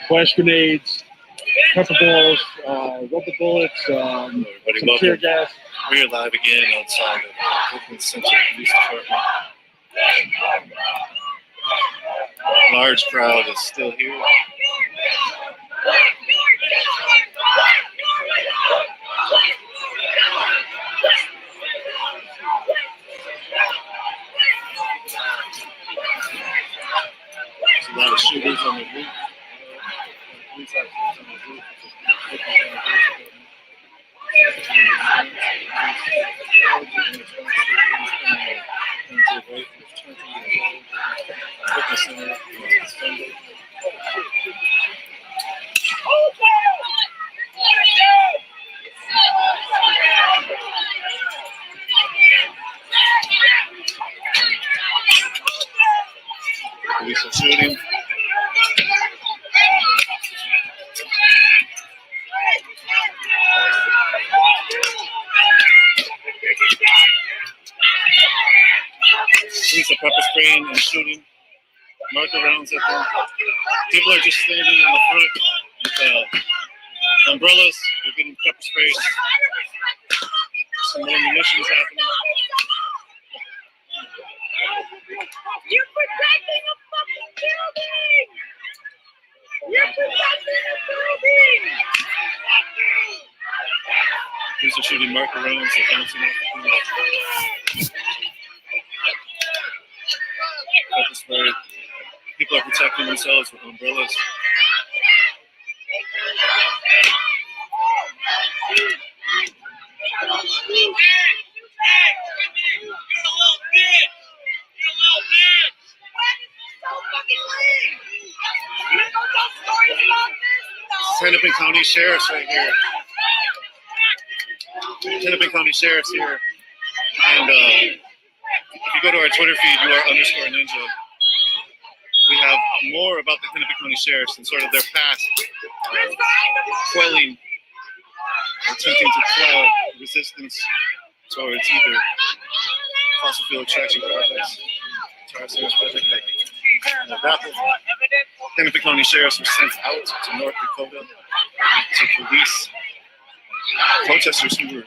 Flash grenades, pepper balls, rubber bullets, some tear gas. We're live again outside of the Oakland Central Police Department. A large crowd is still here. There's a lot of shooters on the roof. Police officers on the roof. Police are shooting. Police are pepper spraying and shooting marker rounds at them. People are just standing on the front with umbrellas. They're getting pepper sprayed. Some more munitions happening. You're protecting a fucking building! You're protecting a building! Police are shooting marker rounds. They're bouncing off the police. Pepper spray. People are protecting themselves with umbrellas. Hennepin County Sheriff's right here. Hennepin County Sheriff's here. And if you go to our Twitter feed, you are _ninja. We have more about the Hennepin County Sheriffs and sort of their past quelling, attempting to quell resistance towards either fossil fuel extraction projects, tar sands project like Apple. Hennepin County Sheriffs were sent out to North Dakota to police protesters who were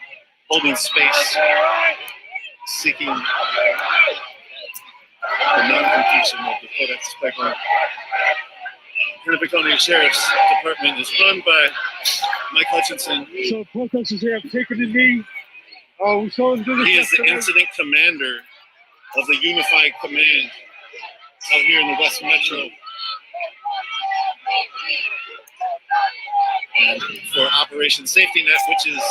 holding space, seeking the non-completion of the Codex pipeline. Hennepin County Sheriff's Department is run by Mike Hutchinson. So protesters here have taken the knee. We saw him do this. He is the incident commander of the Unified Command out here in the West Metro. And for Operation Safety Net, which is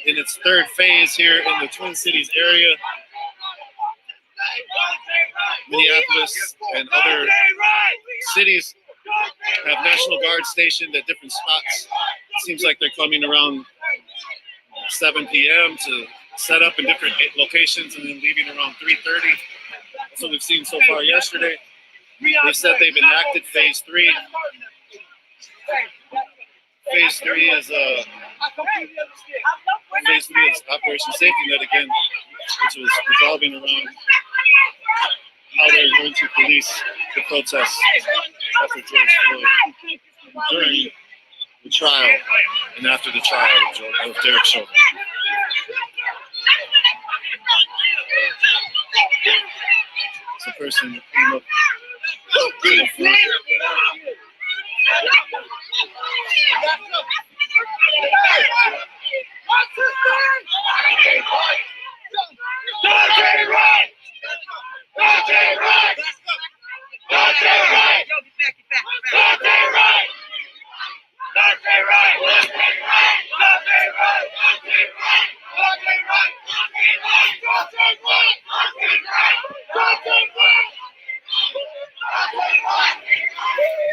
in its third phase here in the Twin Cities area. Minneapolis and other cities have National Guard stationed at different spots. It seems like they're coming around 7 p.m. to set up in different locations and then leaving around 3:30. That's what we've seen so far yesterday. They said they've enacted phase 3. Phase 3 is Operation Safety Net again, which was revolving around how they're going to police the protests after George Floyd, during the trial and after the trial of Derek Chauvin. It's a person that came up to the front. Daunte Wright! Daunte Wright! Daunte Wright! Daunte Wright! Daunte Wright! Daunte Wright! Daunte Wright! Daunte Wright! Daunte Wright! Daunte Wright! Daunte Wright!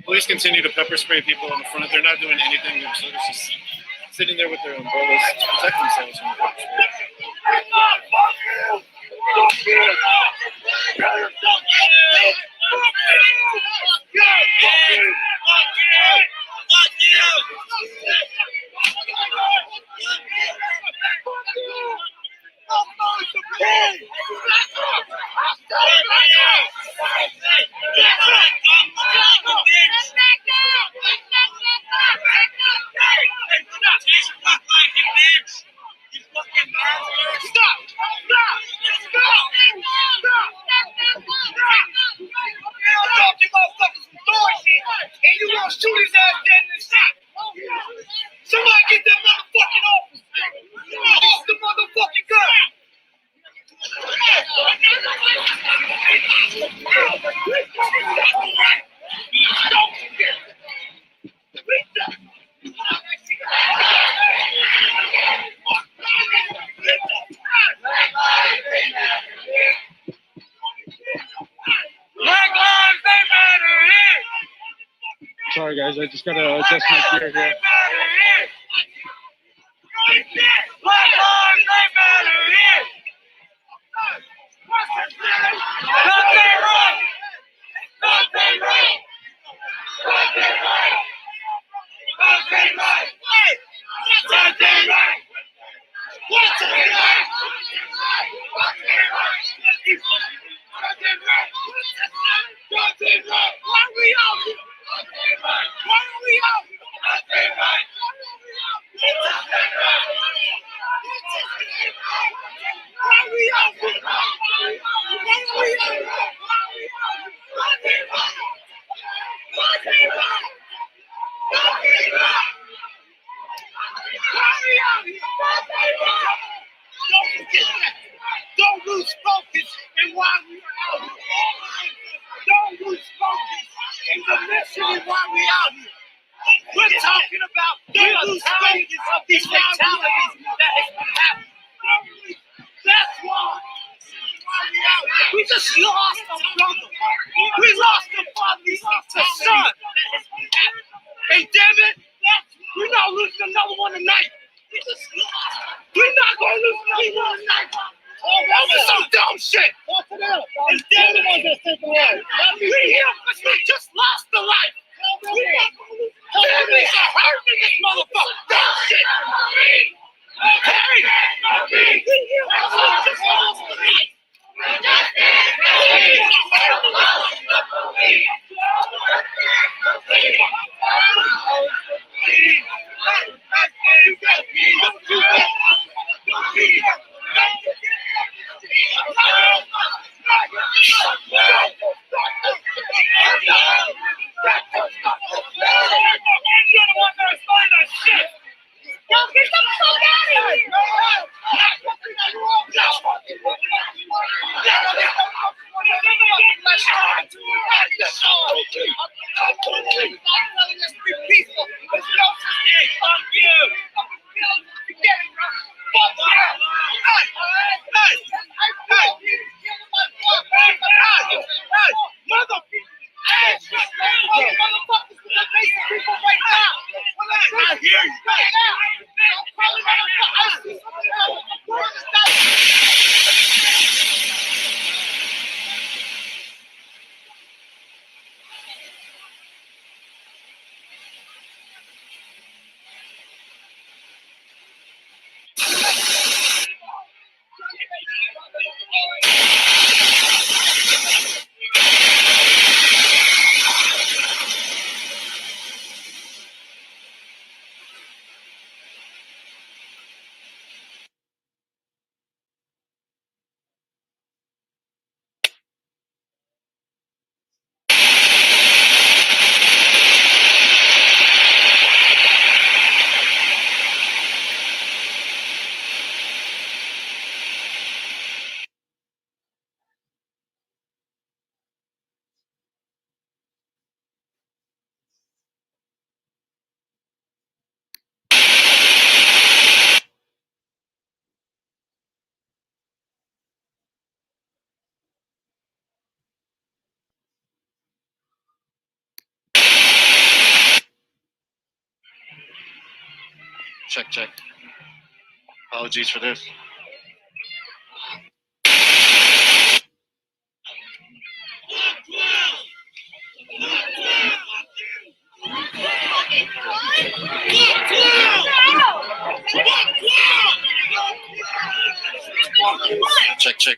Police continue to pepper spray people in the front. They're not doing anything. They're sort of just sitting there with their umbrellas to protect themselves from the pepper spray. Sorry, guys. I just got to adjust my gear here. Don't lose focus in why we are out here. Don't lose focus in the mission and why we out here. We're talking about don't lose focus of these fatalities that has been happening. That's why we out here. We just lost a brother. We lost a father. We lost a son. And damn it, we're not losing another one tonight. We're not going to lose another one tonight. That was some dumb shit. And damn it, we here because we just lost a life. Families are hurting in this motherfucker. Dumb shit. Hey, we here because we just lost a life. Check, check. Apologies for this. Check, check.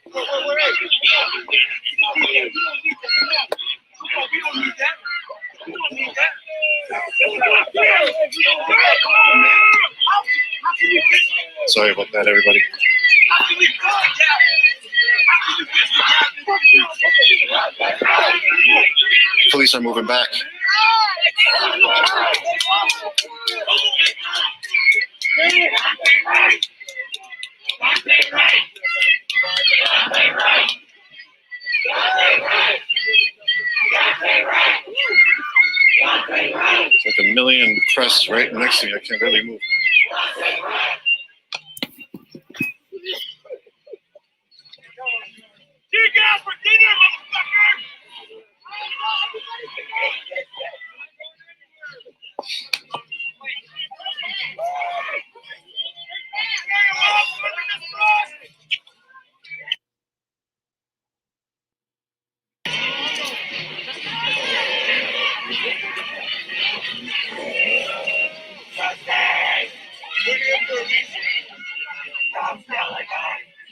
Sorry about that, everybody. Police are moving back. It's like a million press right next to me. I can't really move. Dig out for dinner, motherfucker!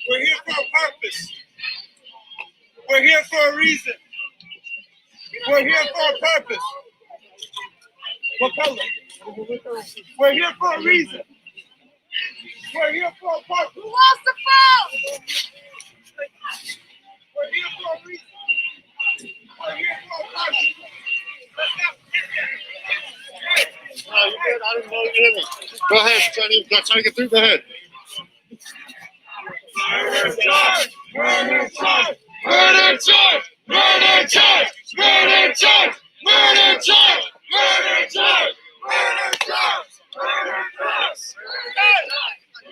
We're here for a purpose. We're here for a reason. We're here for a purpose. What color? We're here for a reason. We're here for a purpose. Who wants the phone? We're here for a reason. We're here for a purpose. No, you good? I didn't know you hit me. Go ahead. Trying to get through. Go ahead. Murder charge! Murder charge! Murder charge! Murder charge! Murder charge! Murder charge! Murder charge! Murder charge! Murder charge!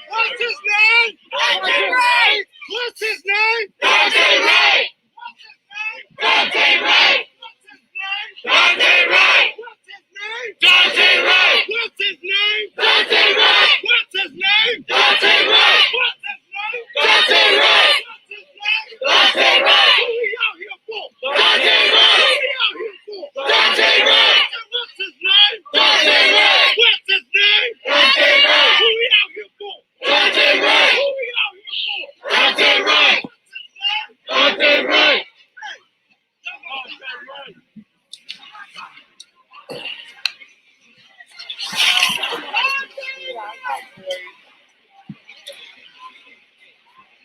What's his name? Daunte Wright! What's his name? Daunte Wright! Daunte Wright! Daunte Wright! Daunte Wright! What's his name? Daunte Wright! What's his name? Daunte Wright! What's his name? Daunte Wright! Daunte Wright! Who we out here for? Daunte Wright! Who we out here for? Daunte Wright! What's his name? Daunte Wright! What's his name? Daunte Wright! Who we out here for? Daunte Wright! Who we out here for? Daunte Wright! Daunte Wright!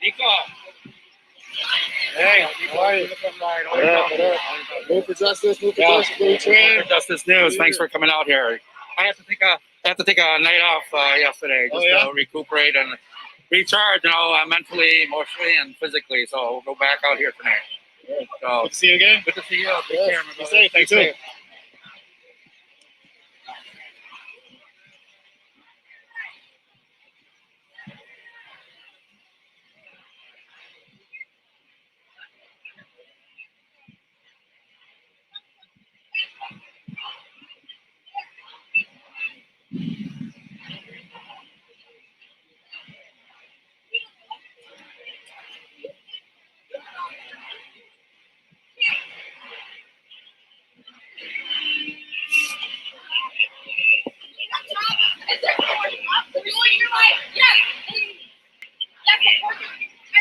Nico. Hey, how are you? Move for justice. Move for justice. Move for Justice News. Thanks for coming out here. I have to take a night off yesterday just to recuperate and recharge, mentally, emotionally, and physically. So we'll go back out here tonight. So Good to see you again. good to see you. Take care, my Be brother. safe. Thanks, too.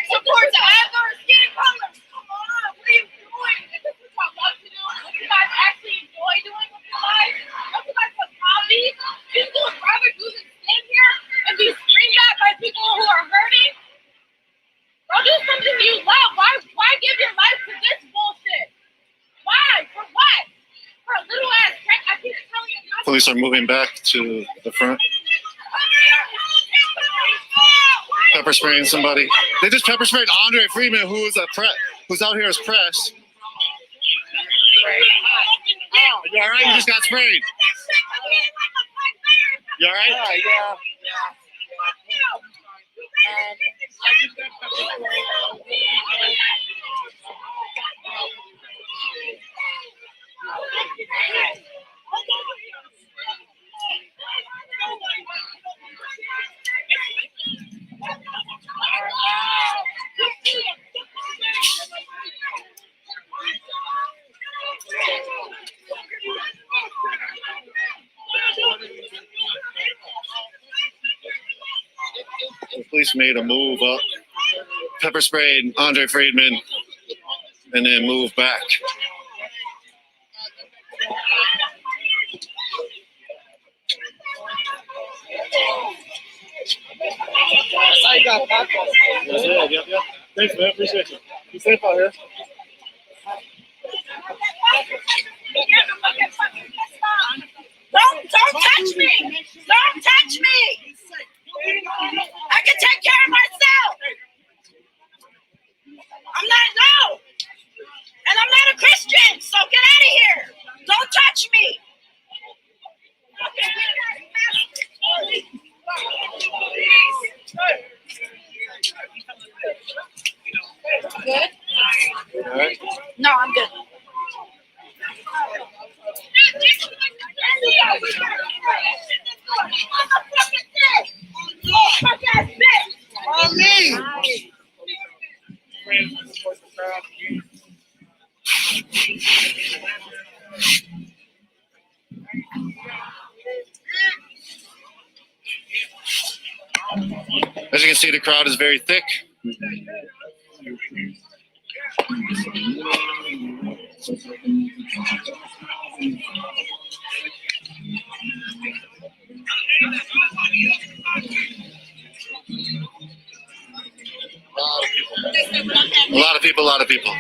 Support to others, skin colors. Come on, what are you doing? Is this what y'all love to do? What you guys actually enjoy doing with your life? What you guys have hobbies? People would rather do than stand here and be screamed at by people who are hurting. Bro, do something you love. Why give your life to this bullshit? Why? For what? For a little ass check? I keep telling you. Police are moving back to the front. Pepper spraying somebody. They just pepper sprayed Andre Freeman, who's out here as press. You all right? You just got sprayed. You all right? Yeah. police made a move up, pepper sprayed Andre Friedman, and then moved back. Yeah. Thanks, man. Appreciate you. Be safe out here. Don't touch me! Don't touch me! I can take care of myself! I'm not, no! And I'm not a Christian, so get out of here! Don't touch me! Good? All right. No, I'm good. On me. As you can see, the crowd is very thick. A lot of people.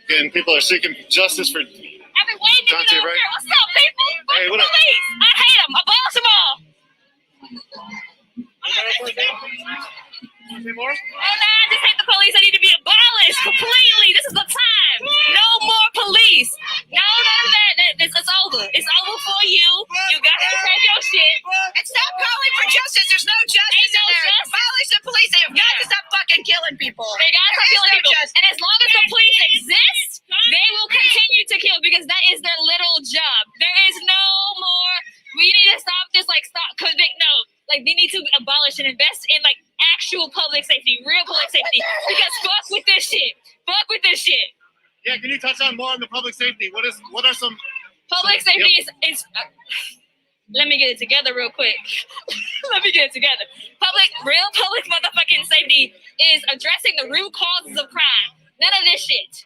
Again, people are seeking justice for I've been waiting to Daunte, get over right? here. What's up, people? Fuck Hey, the what up? police. I hate them. Abolish them all. Any more? Oh, no, I just hate the police. They need to be abolished completely. This is the time. No more police. No, none of that. It's over. It's over for you. You got to take your shit. And stop calling for justice. There's no justice Ain't no in there. justice. Abolish the police. They have got to stop fucking killing people. They got to There is killing no people. justice. And as long as the police exist, they will continue to kill because that is their little job. There is no more. We need to stop this. Stop convict. No. They need to abolish and invest in actual public safety, real public safety. Because fuck with this shit. Fuck with this shit. Yeah, can you touch on more on the public safety? What are some? Public safety is let me get it together real quick. Let me get it together. Real public motherfucking safety is addressing the root causes of crime. None of this shit.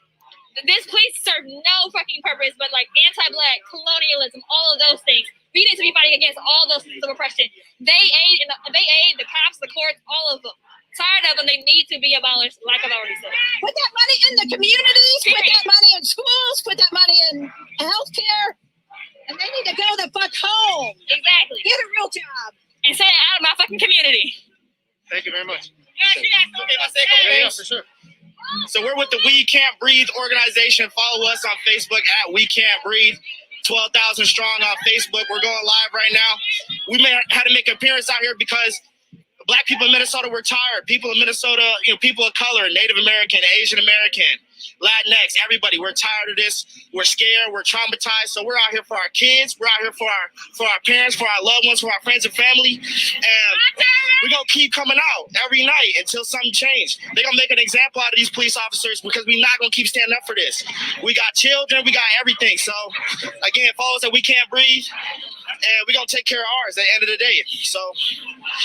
This police serve no fucking purpose but anti-black, colonialism, all of those things. We need to be fighting against all those systems of oppression. They aid the cops, the courts, all of them. Tired of them, they need to be abolished, like I've already said. Put that money in the communities. Put that money in schools. Put that money in healthcare. And they need to go the fuck home. Exactly. Get a real job. And stay out of my fucking community. Thank you very much. Yeah, for sure. So we're with the We Can't Breathe organization. Follow us on Facebook at We Can't Breathe. 12,000 strong on Facebook. We're going live right now. We had to make an appearance out here because Black people in Minnesota were tired. People in Minnesota, people of color, Native American, Asian American, Latinx, everybody. We're tired of this. We're scared. We're traumatized. So we're out here for our kids. We're out here for our parents, for our loved ones, for our friends and family. And we're going to keep coming out every night until something changes. They're going to make an example out of these police officers because we're not going to keep standing up for this. We got children. We got everything. So, again, follow us at We Can't Breathe. And we're going to take care of ours at the end of the day. So,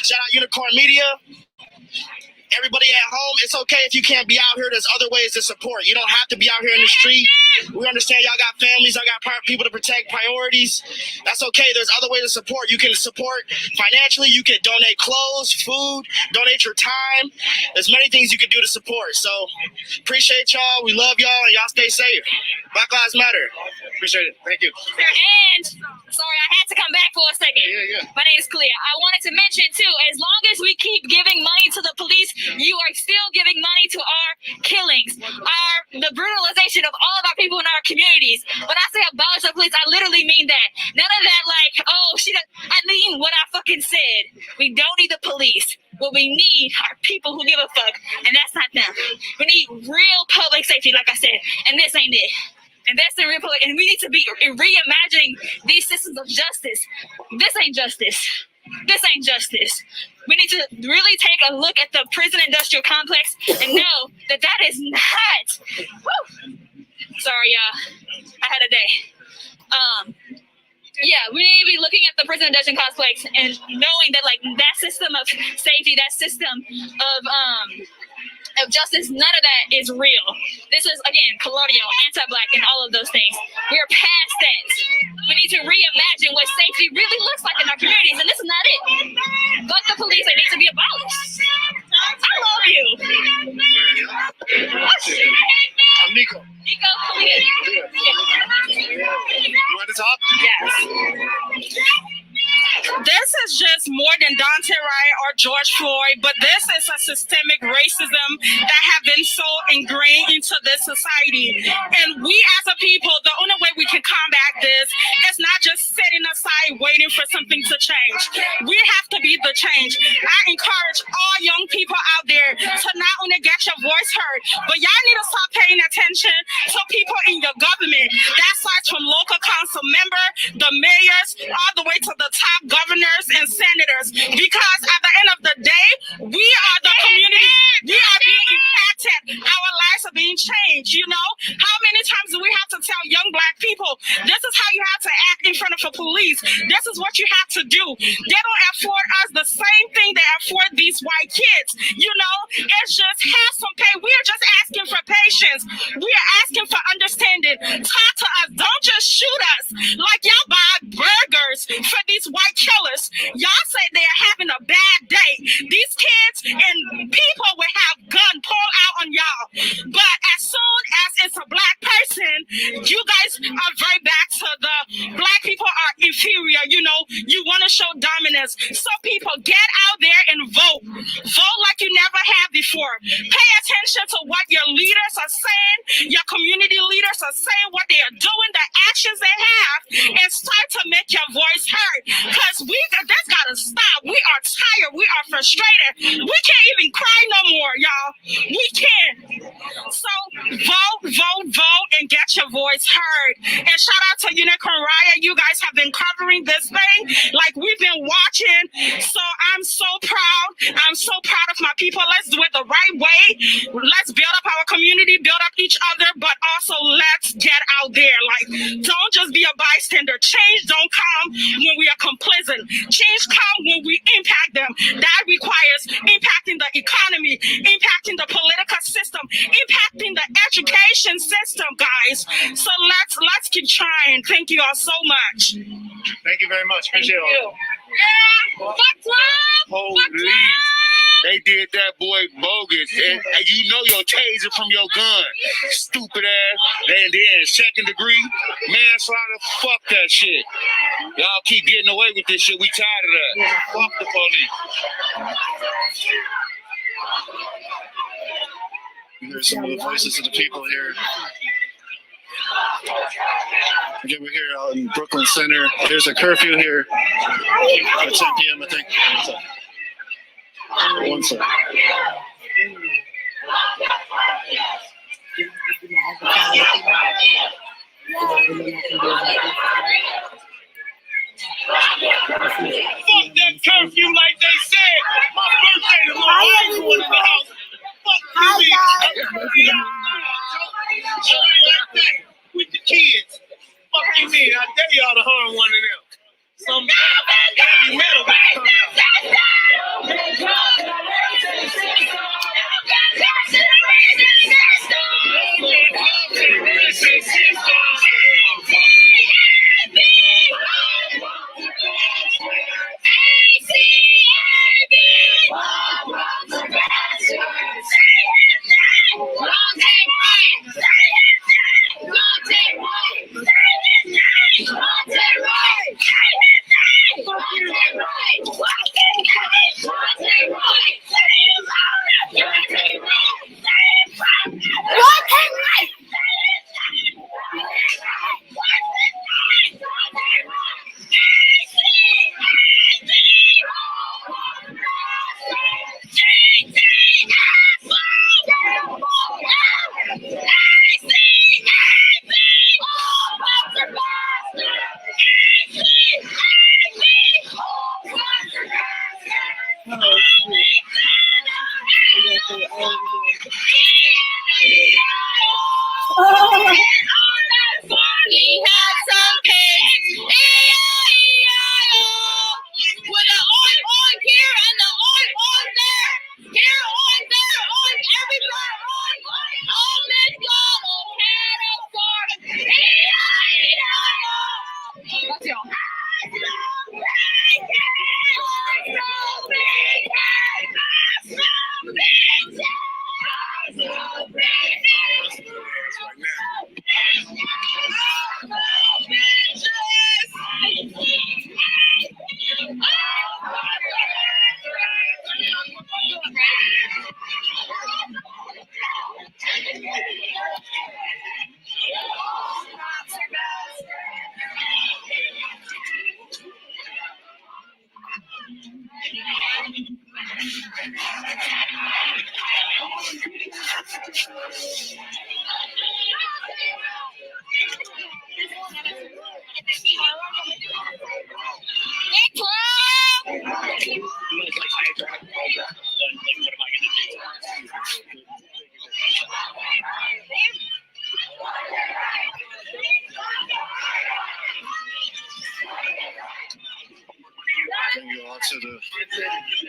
shout out Unicorn Media. Everybody at home, it's okay if you can't be out here. There's other ways to support. You don't have to be out here in the street. We understand y'all got families. Y'all got people to protect, priorities. That's okay. There's other ways to support. You can support financially. You can donate clothes, food, donate your time. There's many things you can do to support. So appreciate y'all. We love y'all, and y'all stay safe. Black Lives Matter. Appreciate it. Thank you. And sorry, I had to come back for a second. Yeah. My name is Clea. I wanted to mention too, as long as we keep giving money to the police, you are still giving money to our killings, the brutalization of all of our people in our communities. When I say abolish the police, I literally mean that. None of that I mean what I fucking said. We don't need the police. What we need are people who give a fuck, and that's not them. We need real public safety, like I said, and this ain't it. Invest in real public, and we need to be reimagining these systems of justice. This ain't justice. This ain't justice. We need to really take a look at the prison industrial complex and know that is not. Woo. Sorry, y'all. I had a day. Yeah, we need to be looking at the prison addiction complex and knowing that like that system of safety, that system of justice, none of that is real. This is again colonial, anti-black, and all of those things. We're past that. We need to reimagine what safety really looks like in our communities, and this is not it. But the police, they need to be abolished. I love you. I'm Nico. Nico, please. You want to talk? Yes. This is just more than Daunte, Wright, or George Floyd, but this is a systemic racism that have been so ingrained into this society. And we as a people, the only way we can combat this is not just sitting aside waiting for something to change. We have to be the change. I encourage all young people out there to not only get your voice heard, but y'all need to start paying attention to people in your government. That starts from local council member, the mayors, all the way to the top governors and senators, because at the end of the day, we are the community. We are being impacted. Our lives are being changed. You know, how many times do we have to tell young black people, this is how you have to act in front of a police. This is what you have to do. They don't afford us the same thing they afford these white kids. You know, it's just have some pay. We are just asking for patience. We are asking for understanding. Talk to us. Don't just shoot us like y'all buy burgers for these white killers. Y'all say they're having a bad day. These kids and people will have gun pull out on y'all. But as soon as it's a black person, you guys are right back to the black people are inferior. You know, you want to show dominance. So people, get out there and vote. Vote like you never have before. Pay attention to what your leaders are saying, your community leaders are saying, what they are doing, the actions they have, and start to make your voice heard. Because that's got to stop. We are tired. We are frustrated. We can't even cry no more, y'all. We can't. So vote, and get your voice heard. And shout out to Unicorn Riot. You guys have been covering this thing like we've been watching. So I'm so proud. I'm so proud of my people. Let's do it the right way. Let's build up our community, build up each other, but also let's get out there. Like, don't just be a bystander. Change don't come when we are complicit. Change come when we impact them. That requires impacting the economy, impacting the political system, impacting the education system, guys. So let's keep trying. Thank you all so much. Thank you very much. Appreciate it. Holy, they did that boy bogus. And you know your taser from your gun. Stupid ass. And then second degree manslaughter. Fuck that shit. Y'all keep getting away with this shit. We tired of that. Fuck the police. Here's some of the voices of the people here. Again, we're here out in Brooklyn Center. There's a curfew here at 10 p.m. I think. One second. Fuck that curfew like they said. My birthday tomorrow. I ain't going to the house. Fuck you, man. With the kids. Fuck you mean? I dare y'all to harm one of them. Some heavy metal gonna come He had some pigs.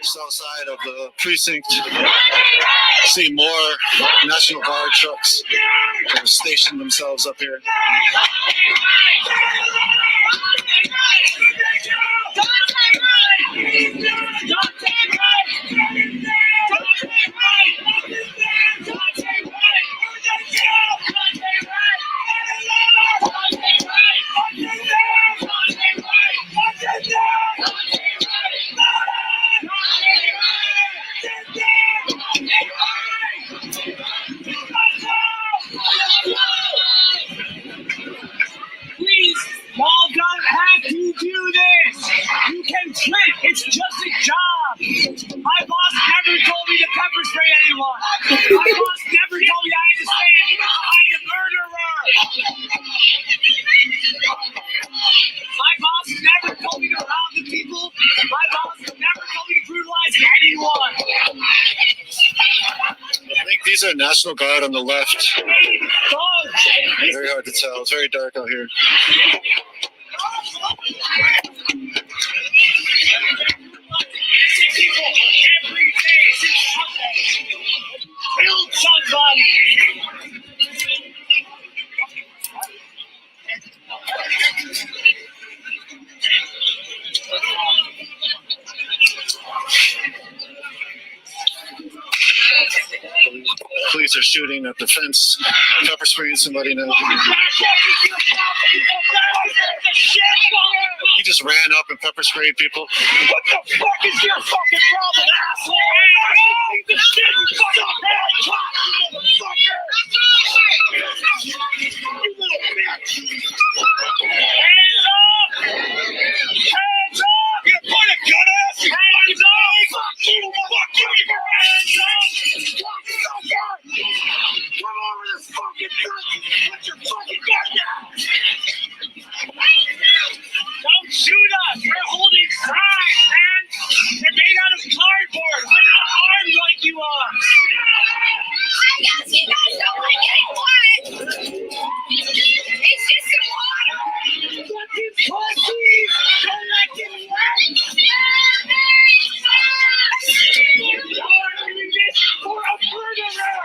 south side of the precinct. See more National Guard trucks that have stationed themselves up here. Please, y'all don't have to do this. You can quit. It's just a job. My boss never told me to pepper spray anyone. My boss never told me I had to stand behind a murderer. My boss never told me to rob the people. My boss never told me to brutalize anyone. I think these are National Guard on the left. Very hard to tell. It's very dark out here. Every day since Sunday. Kill somebody. Police are shooting at the fence, pepper spraying somebody now. He just ran up and pepper sprayed people. What the fuck is your fucking problem, asshole? Piece of shit, you fucking head, motherfucker! You little bitch! Hands up! Hands up! You put a gun ass! Hands up! Fuck you, motherfucker! Hands up! Come over this fucking thing! Put your fucking gun down! Don't shoot us! We're holding signs, man! They're made out of cardboard! We're not armed like you are! I guess you guys don't like getting wet. It's just some water. Fucking pussies! Don't like getting wet! You're doing this for a murderer!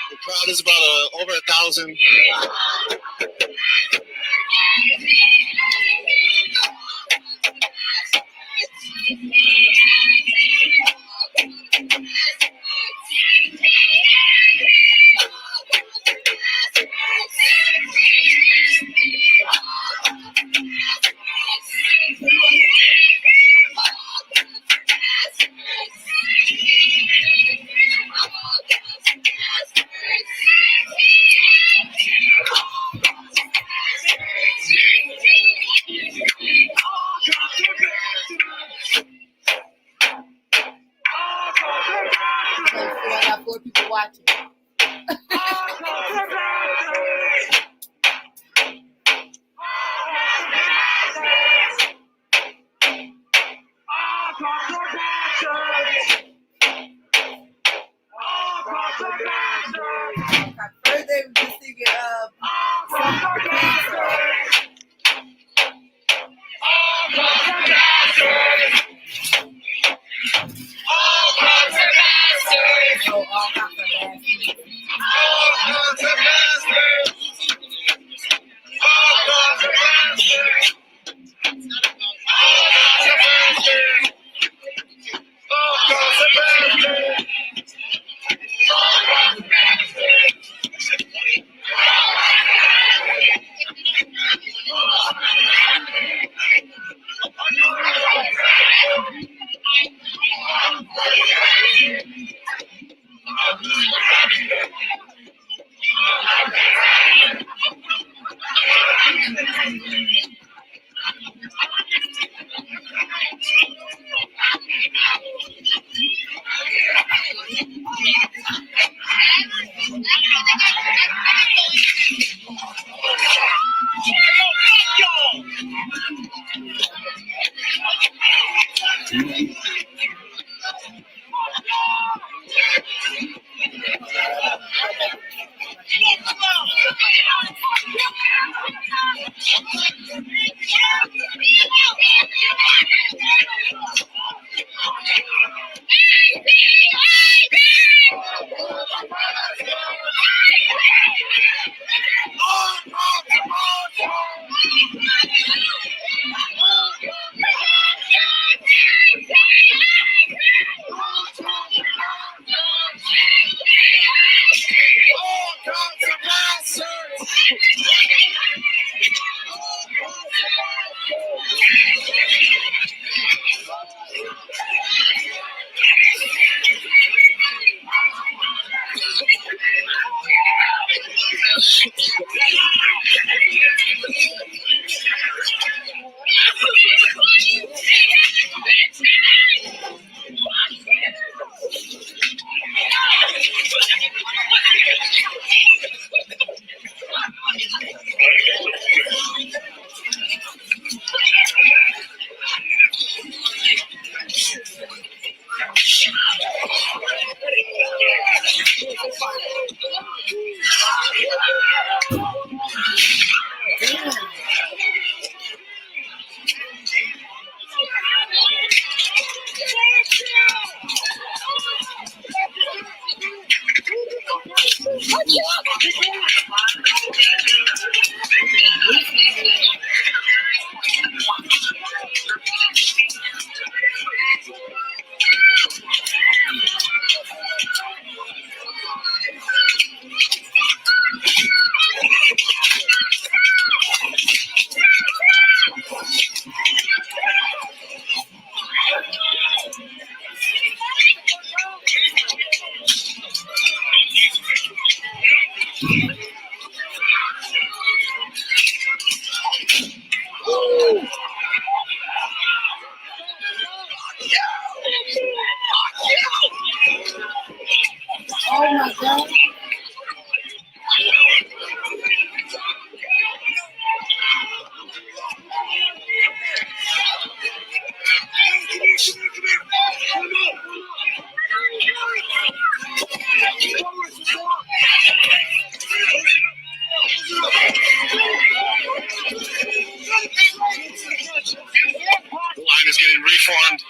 The crowd is about over 1,000. I got 4 people watching. First they were just thinking The line is getting reformed.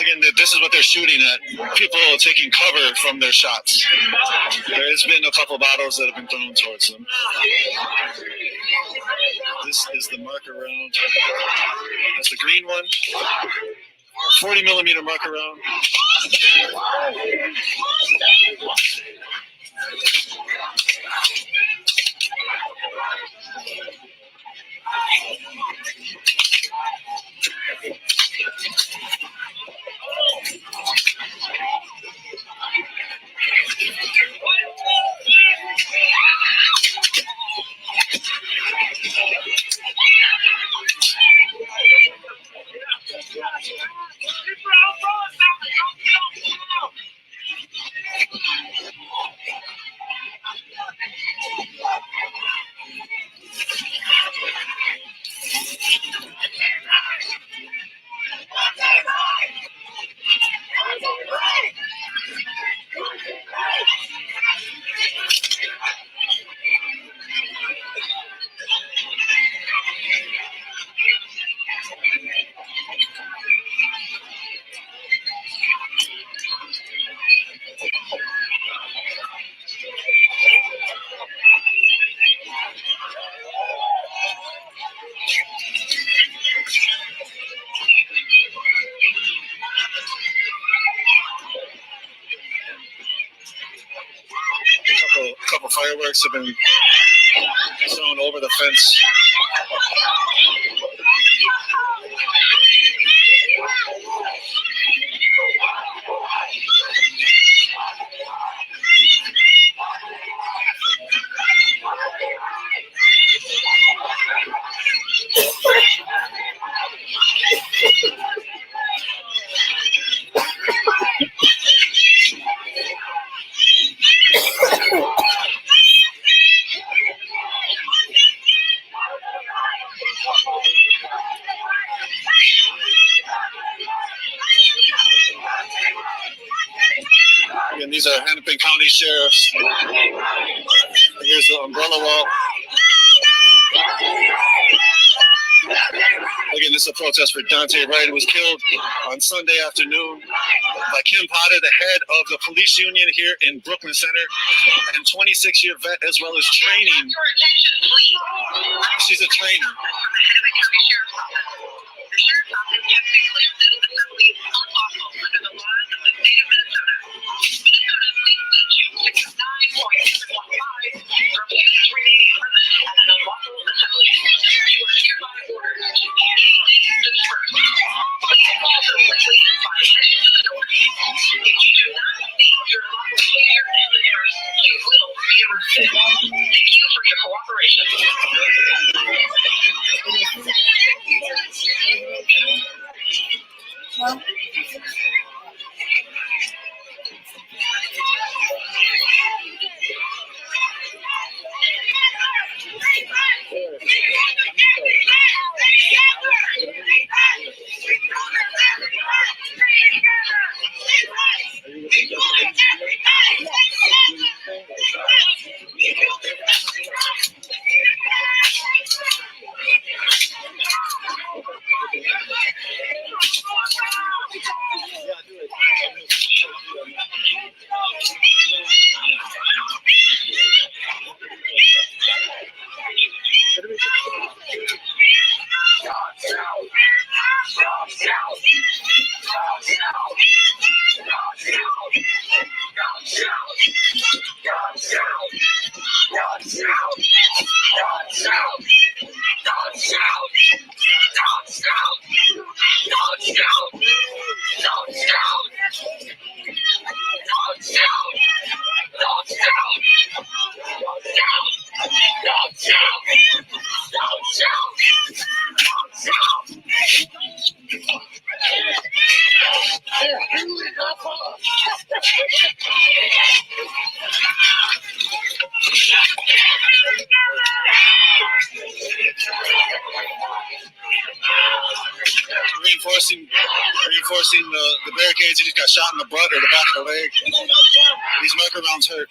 Again, this is what they're shooting at. People taking cover from their shots. There has been a couple bottles that have been thrown towards them. This is the marker round. That's the green one. 40 millimeter marker round. A couple fireworks have been thrown over the fence. Again, these are Hennepin County sheriffs. Here's the umbrella wall. Again, this is a protest for Daunte Wright, who was killed on Sunday afternoon by Kim Potter, the head of the police union here in Brooklyn Center, and 26-year vet as well as training. She's a trainer. Reinforcing the barricades. He just got shot in the butt or the back of the leg. These micro rounds hurt.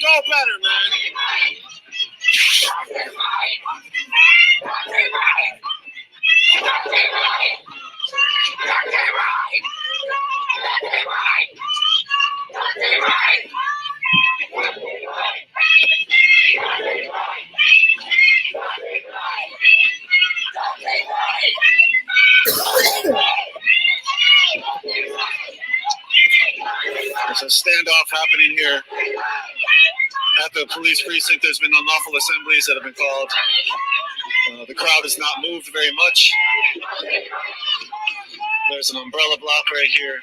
Go better, man. There's a standoff happening here at the police precinct. There's been unlawful assemblies that have been called. The crowd has not moved very much. There's an umbrella block right here,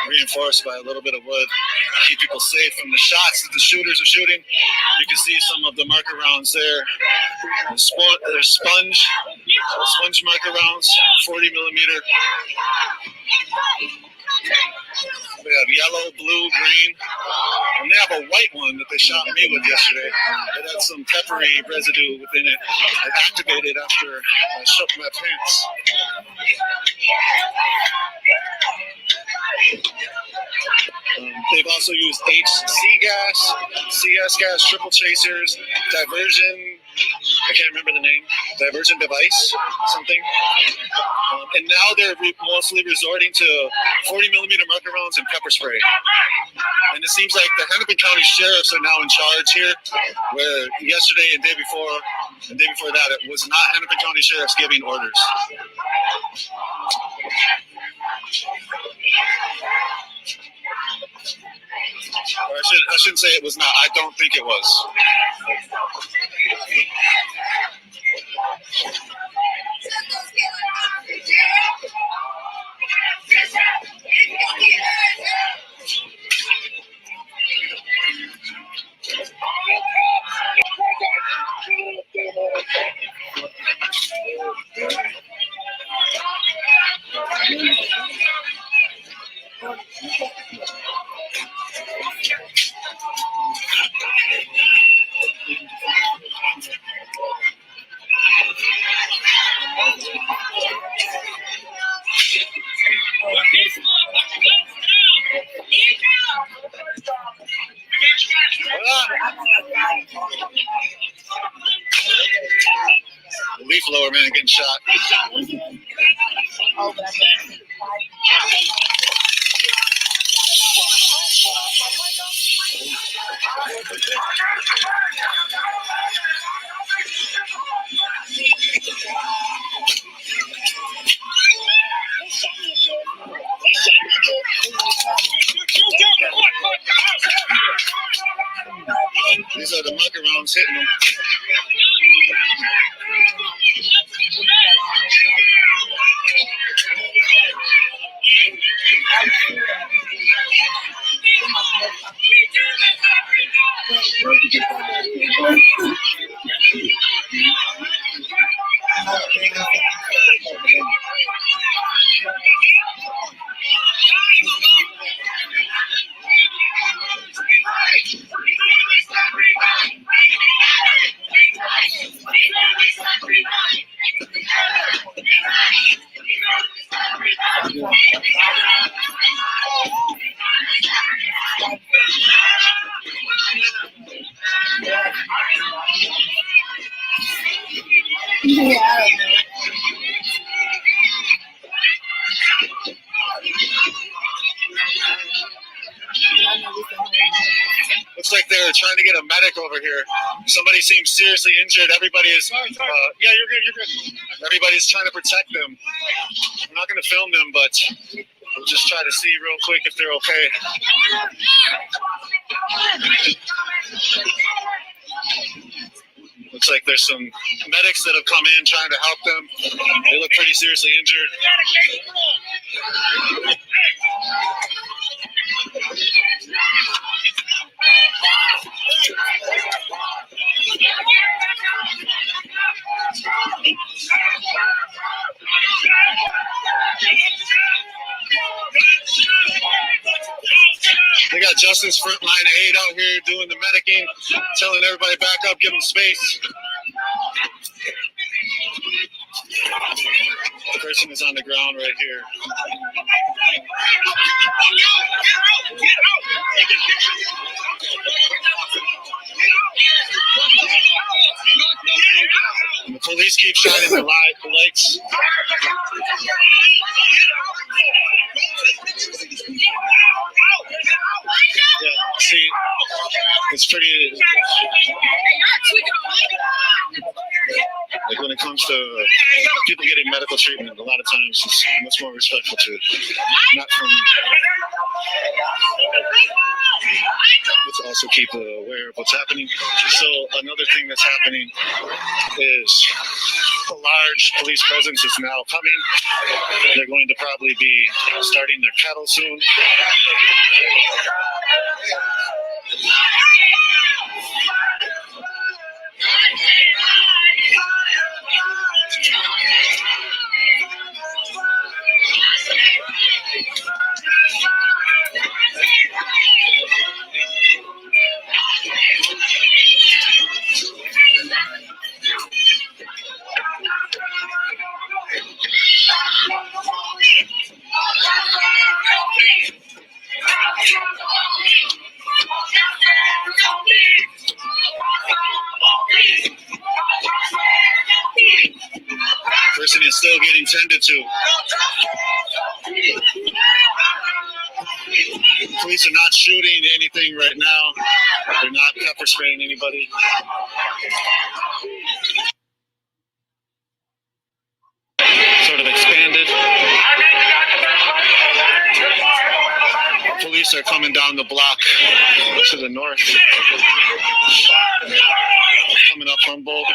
reinforced by a little bit of wood. Keep people safe from the shots that the shooters are shooting. You can see some of the marker rounds there. There's sponge marker rounds, 40 millimeter. They have yellow, blue, green, and they have a white one that they shot me with yesterday. It had some peppery residue within it. It activated after I shook my pants. They've also used HC gas, CS gas, triple chasers, diversion. I can't remember the name. Diversion device, something. And now they're mostly resorting to 40 millimeter marker rounds and pepper spray. And it seems like the Hennepin County sheriffs are now in charge here, where yesterday and day before that, it was not Hennepin County sheriffs giving orders. Or I shouldn't say it was not. I don't think it was. Leaf blower man getting shot. These are the mucker rounds hitting them. Looks like they're trying to get a medic over here. Somebody seems seriously injured. Everybody is, yeah, you're good, you're good. Everybody's trying to protect them. I'm not going to film them, but we'll just try to see real quick if they're okay. Looks like there's some medics that have come in trying to help them. They look pretty seriously injured. They got Justice Frontline Aid out here doing the medicing, telling everybody back up, give them space. person is on the ground right here. And the police keep shining the lights. Yeah, see, it's pretty. Like when it comes to people getting medical treatment, a lot of times it's much more respectful to not from. Let's also keep aware of what's happening. So another thing that's happening is a large police presence is now coming. They're going to probably be starting their cattle soon. Person is still getting tended to. Police are not shooting anything right now. They're not pepper spraying anybody. Sort of expanded. Police are coming down the block to the north. Coming up Humboldt.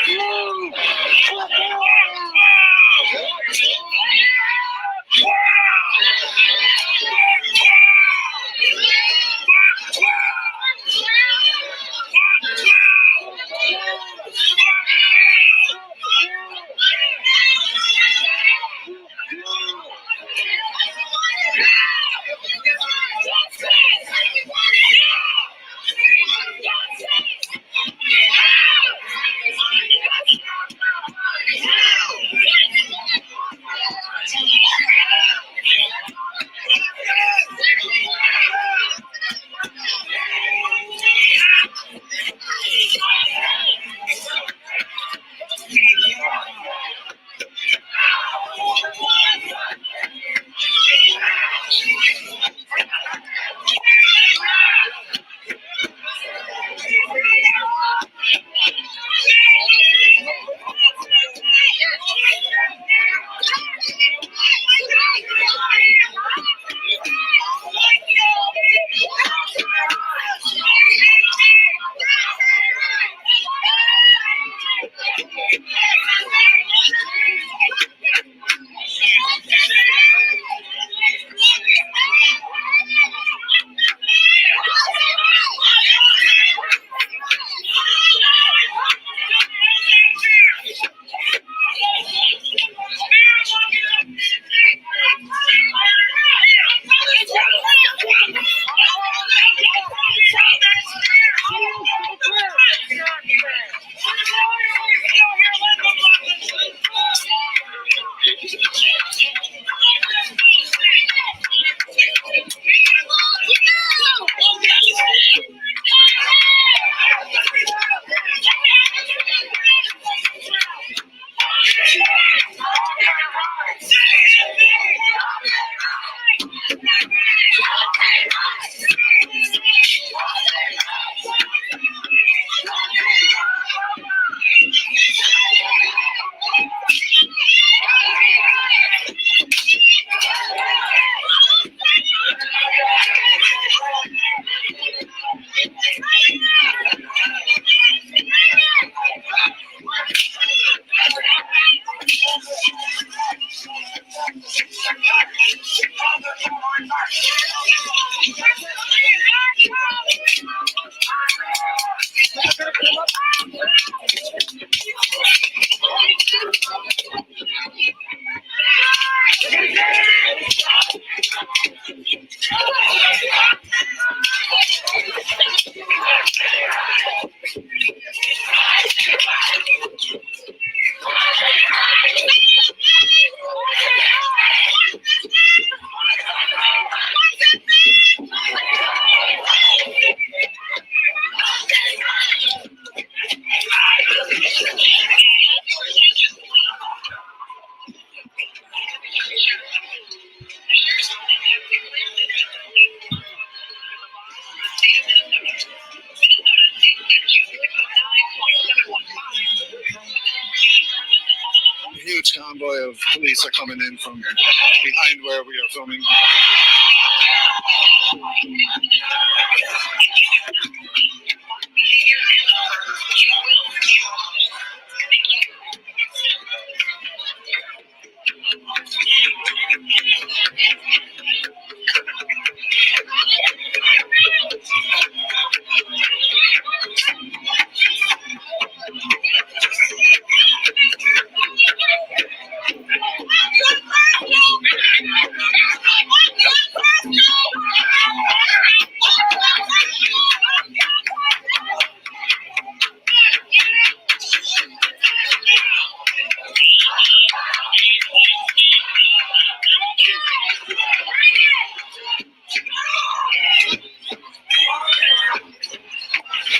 huge convoy of police are coming in from behind where we are filming.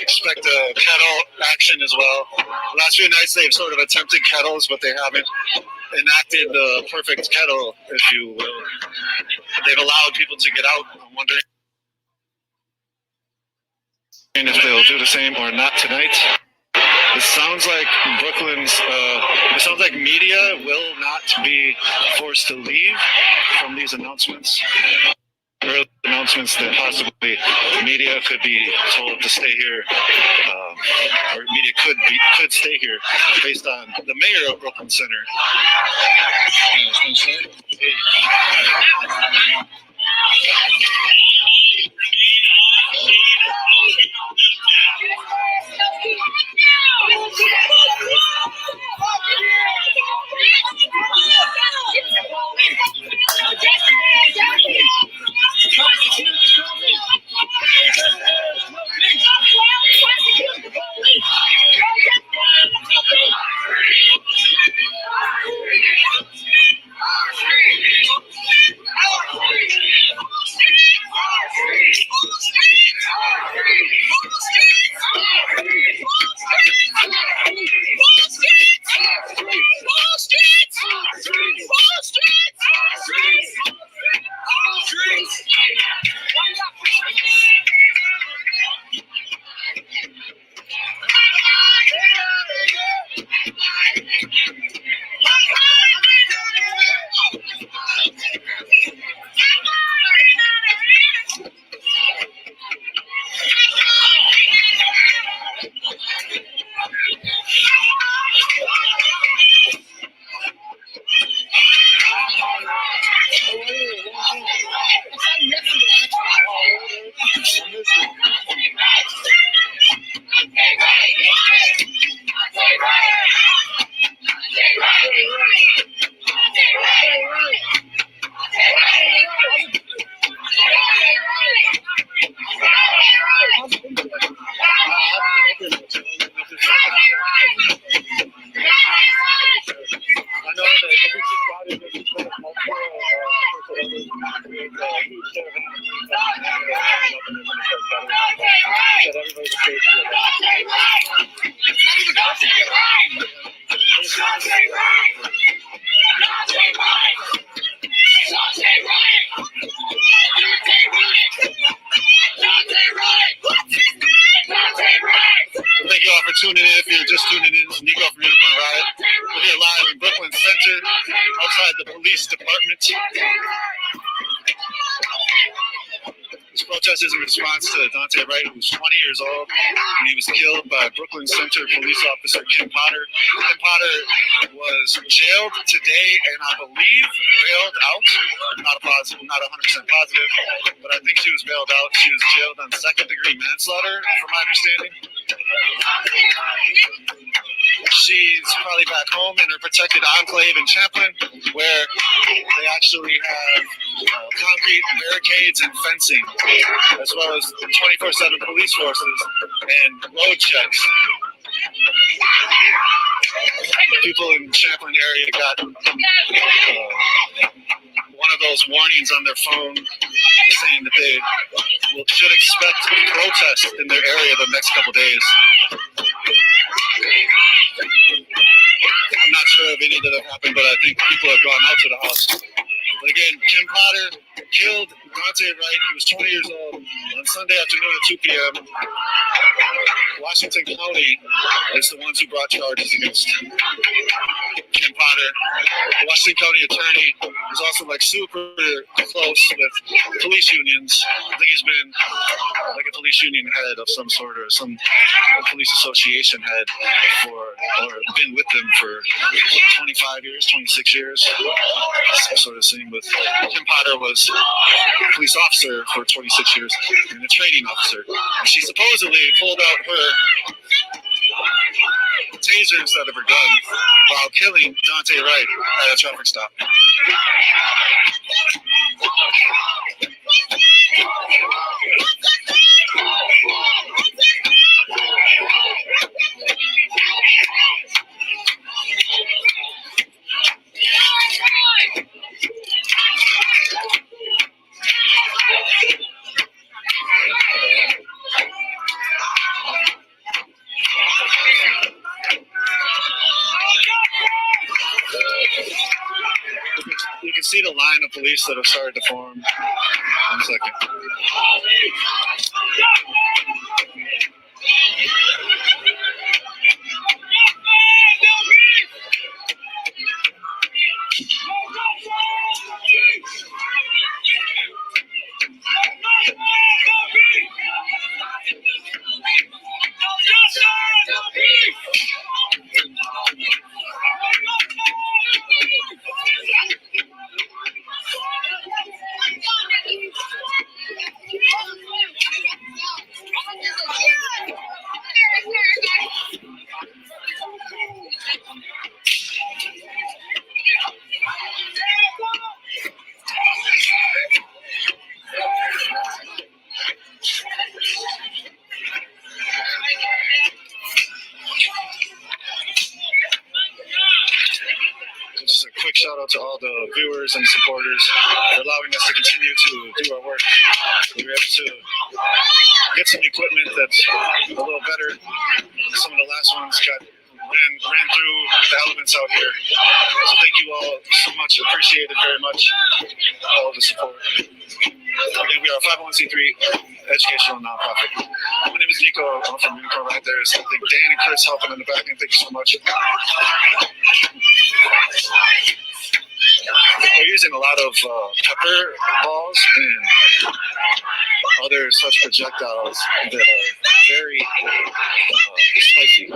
Expect a kettle action as well. Last few nights they've sort of attempted kettles, but they haven't enacted the perfect kettle, if you will. They've allowed people to get out. I'm wondering if they'll do the same or not tonight. It sounds like it sounds like media will not be forced to leave from these announcements. Early announcements that possibly media could be told to stay here, or media could stay here based on the mayor of Brooklyn Center. Thank you all for tuning in. If you're just tuning in, Nico from Wright. We're here live in Brooklyn Center, outside the police department. This protest is in response to Daunte Wright, who was 20 years old, and he was killed by Brooklyn Center police officer Kim Potter. Kim Potter was jailed today, and I believe bailed out. Not 100% positive, but I think she was bailed out. She was jailed on second-degree manslaughter, from my understanding. She's probably back home in her protected enclave in Champlin, where they actually have concrete barricades and fencing, as well as 24/7 police forces and road checks. People in the Champlin area got one of those warnings on their phone saying that they should expect protests in their area the next couple days. I'm not sure if any of that have happened, but I think people have gone out to the house. But again, Kim Potter killed Daunte Wright. He was 20 years old on Sunday afternoon at 2 p.m. Washington County is the ones who brought charges against him. Kim Potter, the Washington County attorney, is also like super close with police unions. I think he's been like a police union head of some sort or some police association head or been with them for 25 years, 26 years. Some sort of thing with Kim Potter was a police officer for 26 years and a training officer. And she supposedly pulled out her taser instead of her gun while killing Daunte Wright at a traffic stop. You can see the line of police that have started to form. 1 second. Just a quick shout out to all the viewers and supporters for allowing us to continue to do our work. We were able to get some equipment that's a little better. Some of the last ones ran through the elements out here. So thank you all so much. Appreciate it very much. All of the support. Again, we are a 501c3 educational nonprofit. My name is Nico. I'm from Nico right there. So I think Dan and Chris helping in the back end. Thank you so much. We're using a lot of pepper balls and other such projectiles that are very spicy.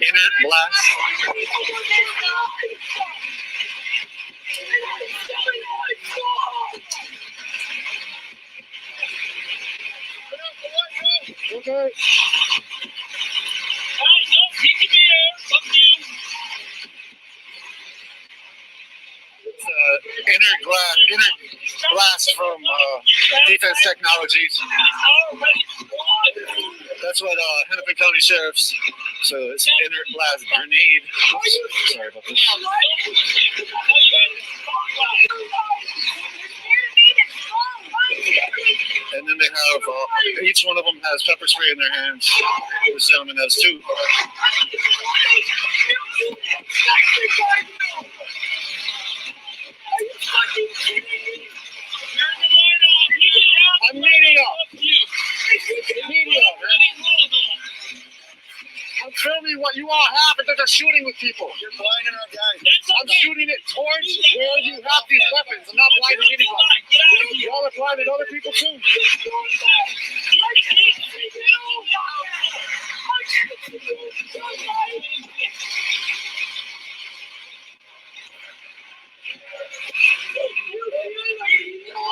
Inert blast. Okay. Inert blast from Defense Technologies. That's what Hennepin County Sheriff's. So it's inert blast grenade. Oops, sorry about this. And then they have each one of them has pepper spray in their hands. This gentleman has two. I'm media. Media. I'm filming what you all have, but they're shooting with people. You're blinding our guys. I'm shooting it towards where you have these weapons. I'm not blinding anybody. Y'all are blinding other people too.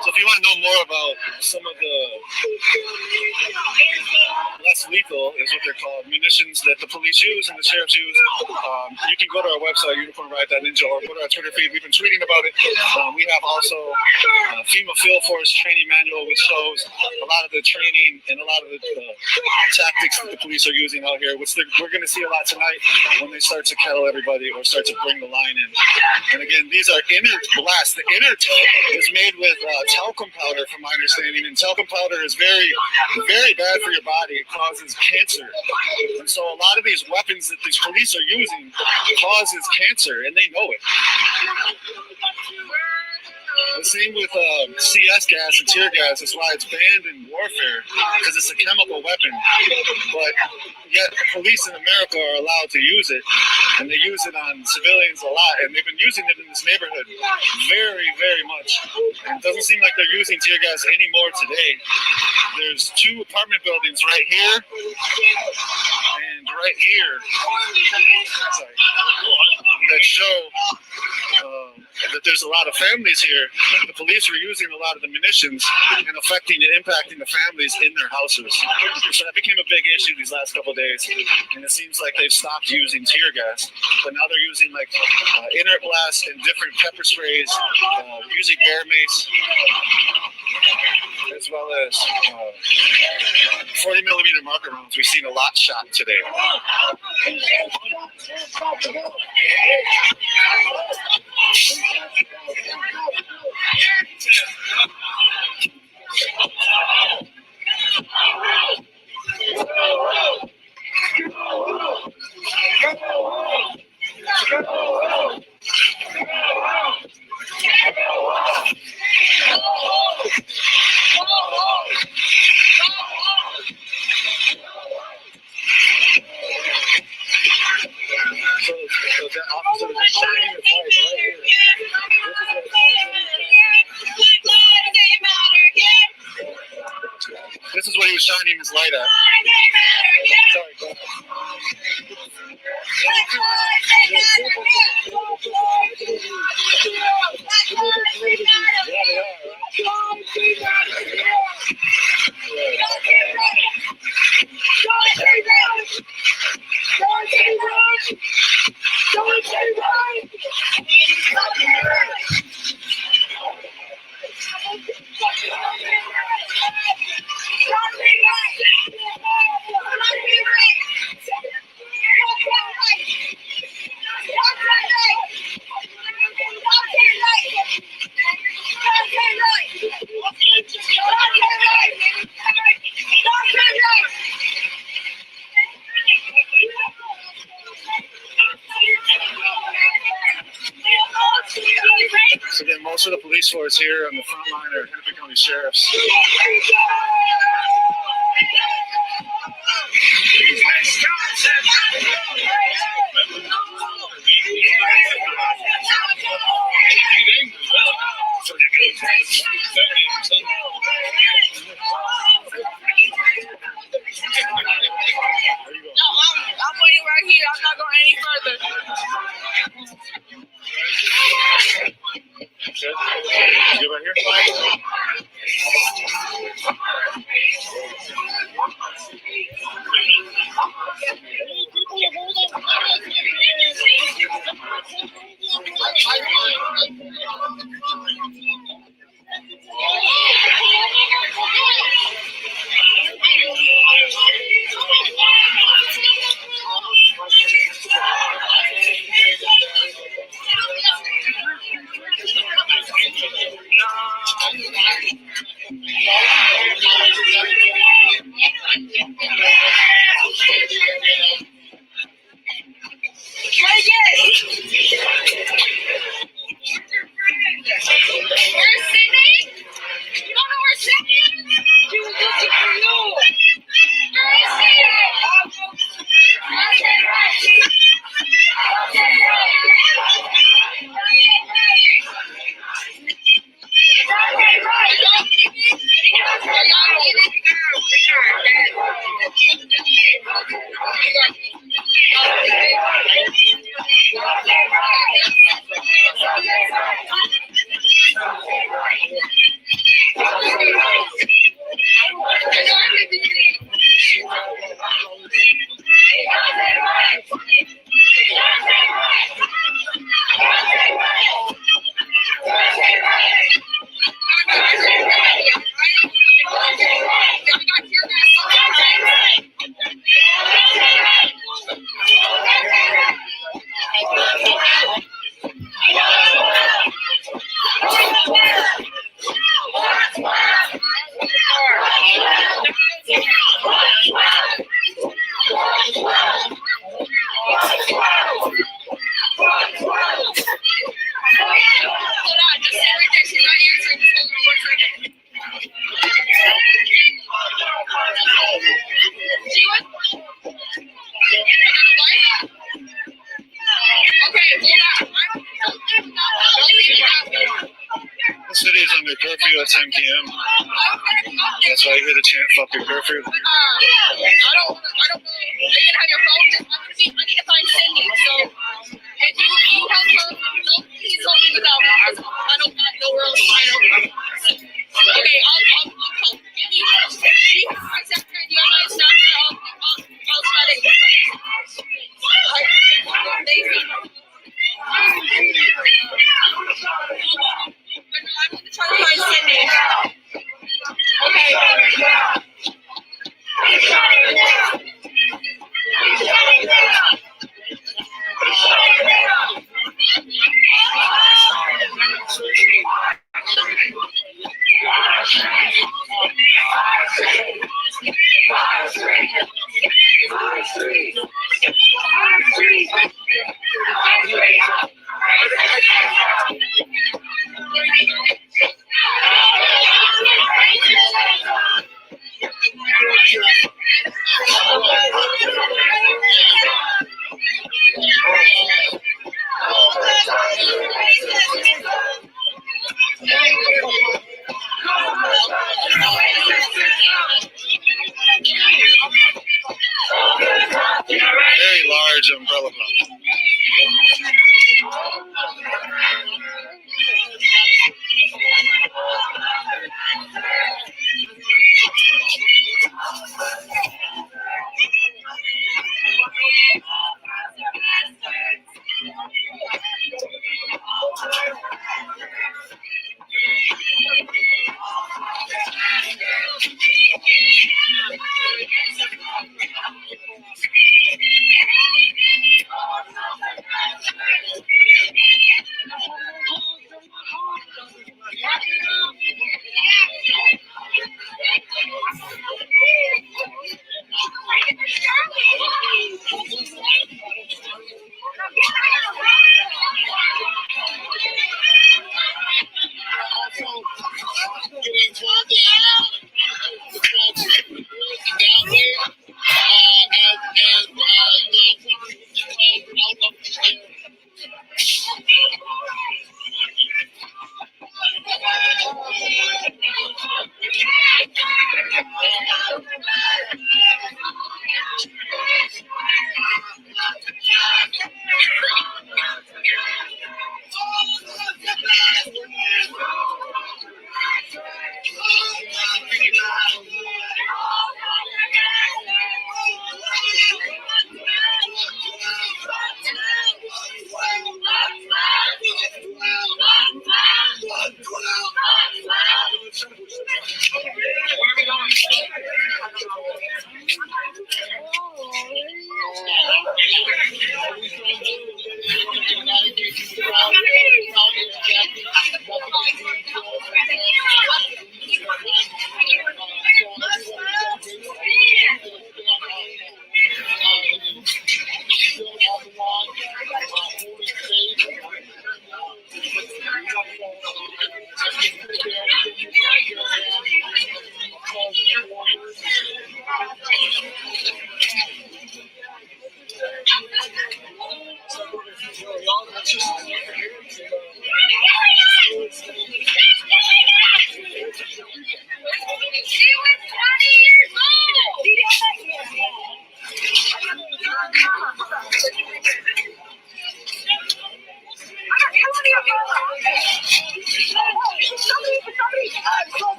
So if you want to know more about some of the less lethal, is what they're called, munitions that the police use and the sheriffs use, you can go to our website, unicornride.ninja, or go to our Twitter feed. We've been tweeting about it. We have also FEMA Field Force training manual, which shows a lot of the training and a lot of the tactics that the police are using out here, which we're going to see a lot tonight when they start to kettle everybody or start to bring the line in. And again, these are inert blasts. The inert is made with talcum powder, from my understanding, and talcum powder is very, very bad for your body. It causes cancer. And so a lot of these weapons that these police are using causes cancer, and they know it. The same with CS gas and tear gas. That's why it's banned in warfare, because it's a chemical weapon. But yet police in America are allowed to use it, and they use it on civilians a lot, and they've been using it in this neighborhood very, very much. And it doesn't seem like they're using tear gas anymore today. There's two apartment buildings right here and right here that show that there's a lot of families here. The police were using a lot of the munitions and affecting and impacting the families in their houses. So that became a big issue these last couple of days, and it seems like they've stopped using tear gas, but now they're using like inert blasts and different pepper sprays, using bear mace, as well as 40 millimeter marker rounds. We've seen a lot shot today. So that officer is shining his light right here. This is what he was shining his light at. Sorry, go ahead. Daunte, Wright! most of the police force here on the front line are Hennepin County sheriffs. I'm waiting right here. I'm not going any further. Good. Good right here. Where's Sydney? You don't know where Sydney is? You was looking for you. Where is she? The city is under curfew at 10 p.m. That's why you hear the chant, fuck your curfew. I don't know. You can have your phone. Just I need to find Cindy. So if you help her, please don't leave without me. I don't got nowhere else to find her. Okay, I'll call you. You have my Snapchat. You have my Snapchat. I'll try to get it. I'm going to try to find Cindy. Okay.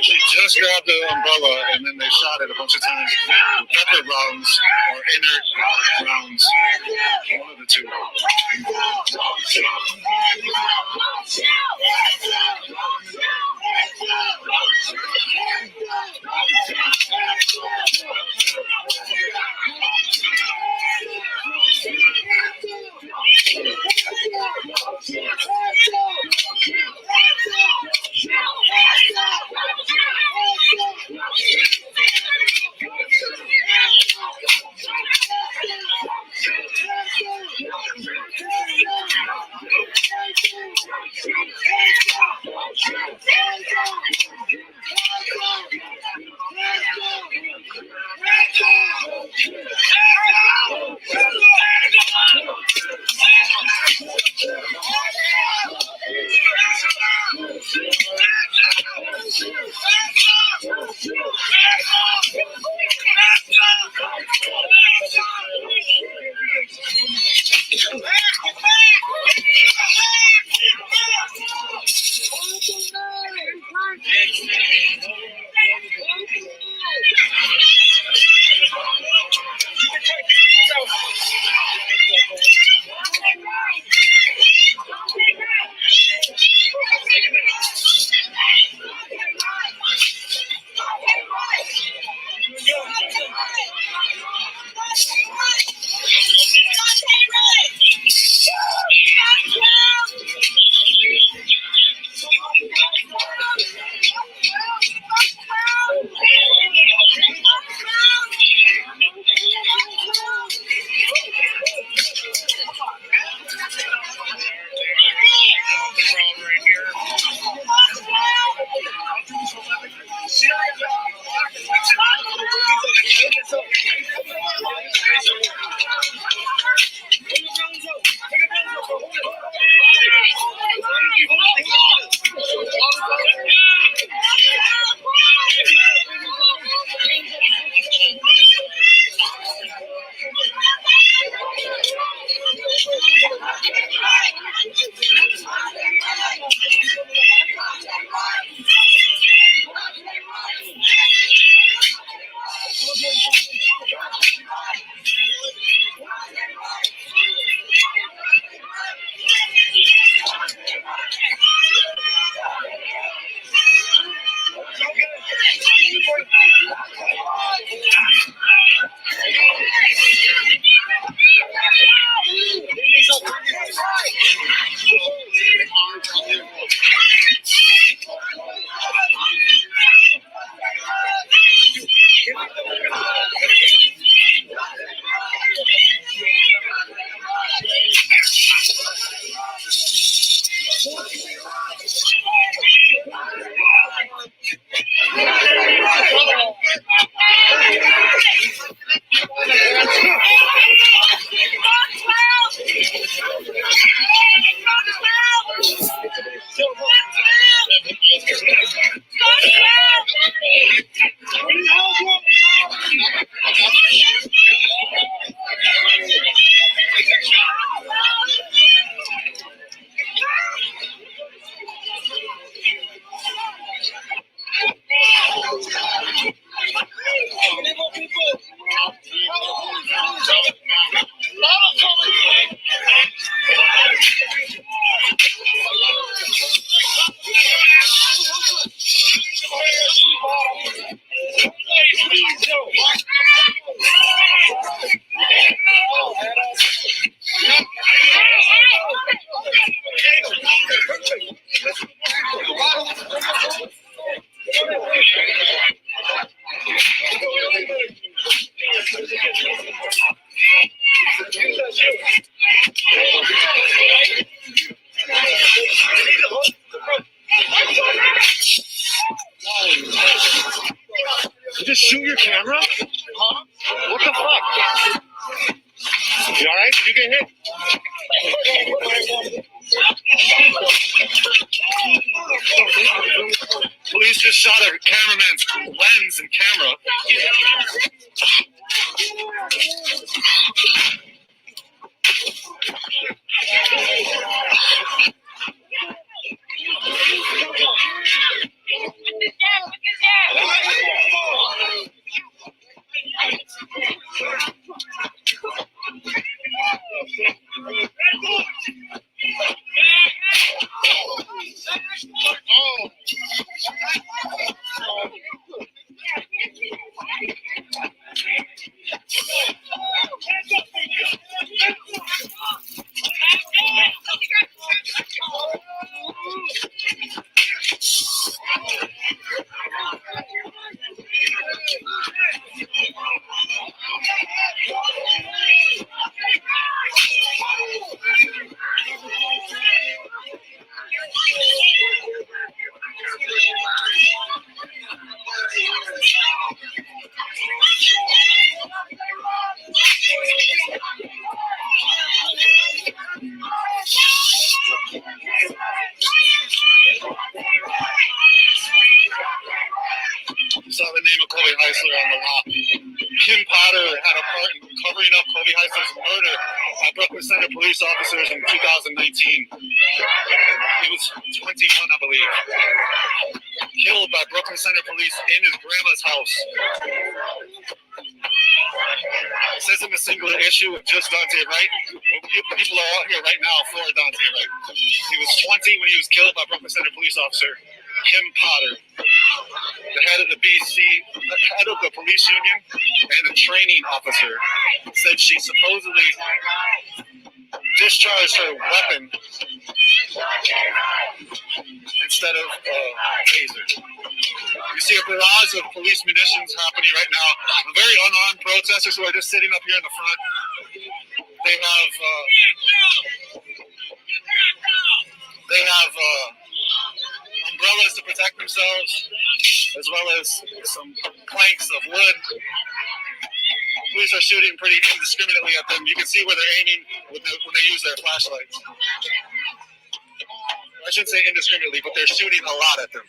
They just grabbed the umbrella and then they shot it a bunch of times. Pepper rounds or inert rounds. One of the two. You just shoot your camera? Huh? What the fuck? You alright? Did you get hit? Police just shot a cameraman's lens and camera. Saw the name of Kobe Heisler on the lock. Kim Potter had a part in covering up Kobe Heisler's murder by Brooklyn Center police officers in 2019. He was 21, I believe. Killed by Brooklyn Center police in his grandma's house. It says in the singular issue of just Daunte Wright. People are out here right now for Daunte Wright. He was 20 when he was killed by Brooklyn Center police officer Kim Potter, the head of the head of the police union, and the training officer, said she supposedly discharged her weapon instead of a taser. You see a barrage of police munitions happening right now. Very unarmed protesters who are just sitting up here in the front. They have umbrellas to protect themselves, as well as some planks of wood. Police are shooting pretty indiscriminately at them. You can see where they're aiming when they use their flashlights. I shouldn't say indiscriminately, but they're shooting a lot at them.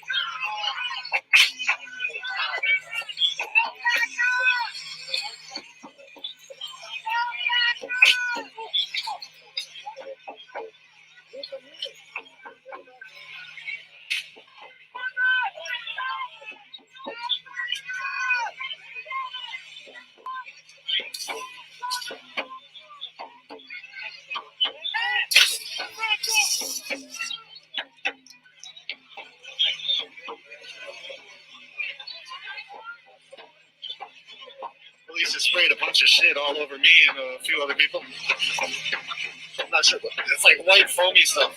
sprayed a bunch of shit all over me and a few other people. I'm not sure, but it's like white foamy stuff.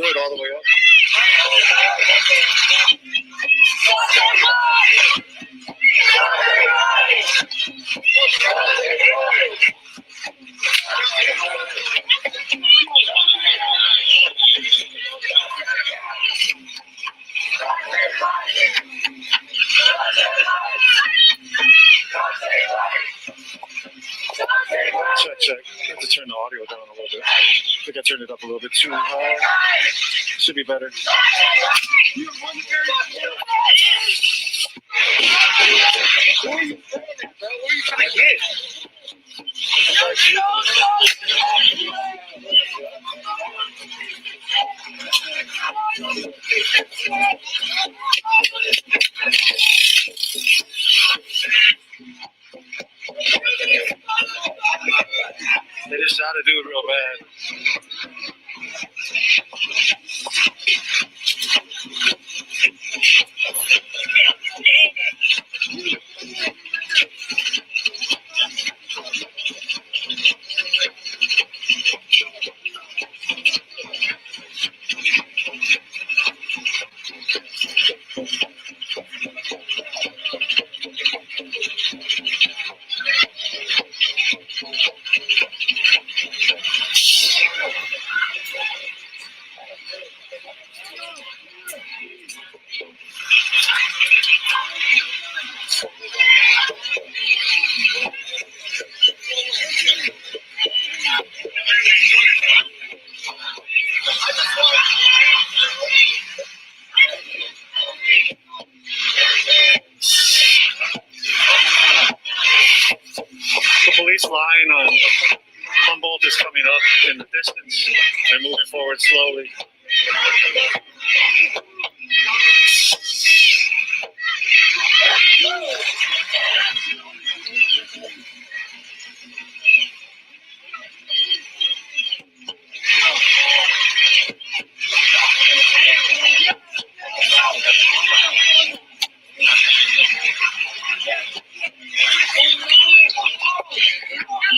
wood all the way up. Check. I have to turn the audio down a little bit. I think I turned it up a little bit too high. Should be better. Where are you trying to get? They just shot a dude real bad. The police line on Humboldt is coming up in the distance. They're moving forward slowly.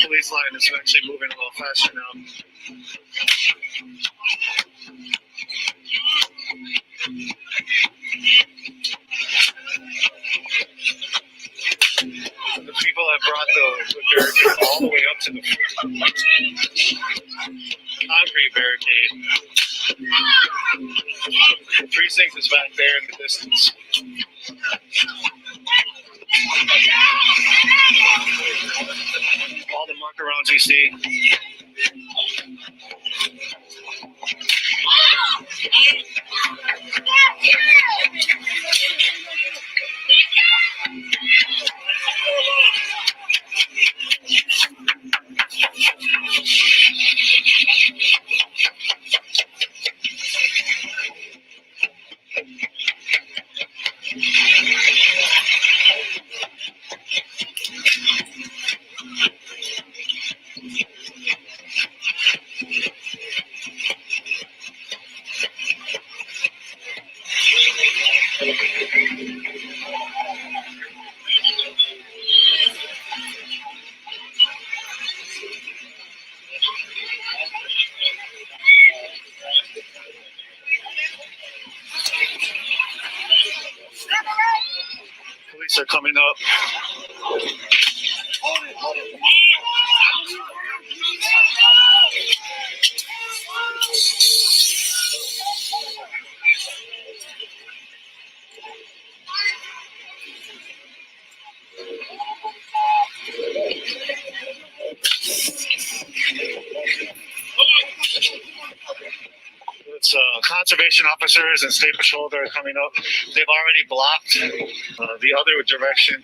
Police line is actually moving a little faster now. The people have brought the barricade all the way up to the concrete barricade. The precinct is back there in the distance. All the markarounds you see. Police are coming up. It's conservation officers and state patrol that are coming up. They've already blocked the other direction.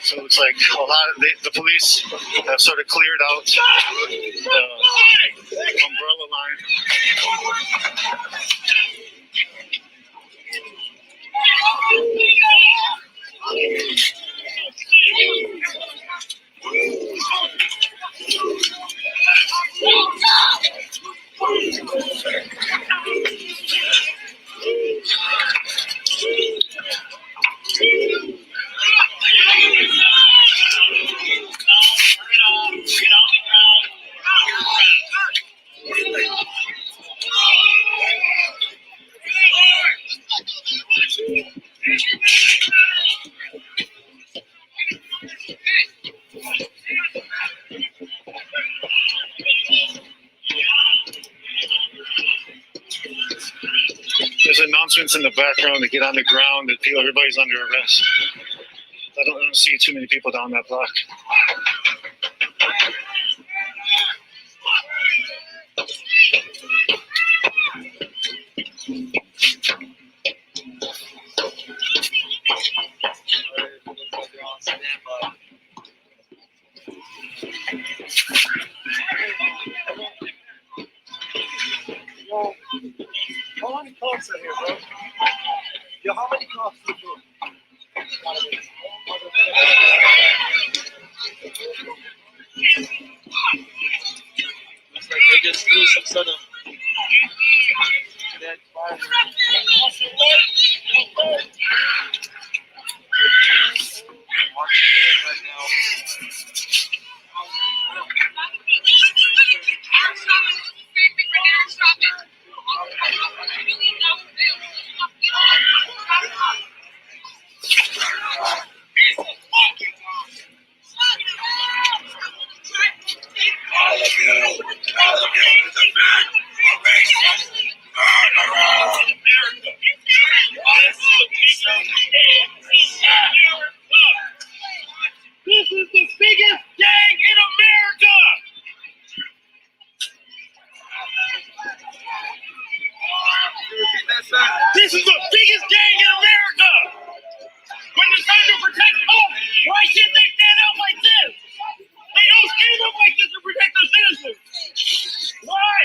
So it looks like a lot of the police have sort of cleared out the umbrella line. announcements in the background to get on the ground that everybody's under arrest. I don't see too many people down that block. How many cops are here, bro? Yo, how many cops are here? Looks like they just threw some sort of dead fire. Marching in right now. This is the biggest gang in America. This is the biggest gang in America. When it's time to protect us, why should they stand up like this? They don't stand up like this to protect their citizens. Why?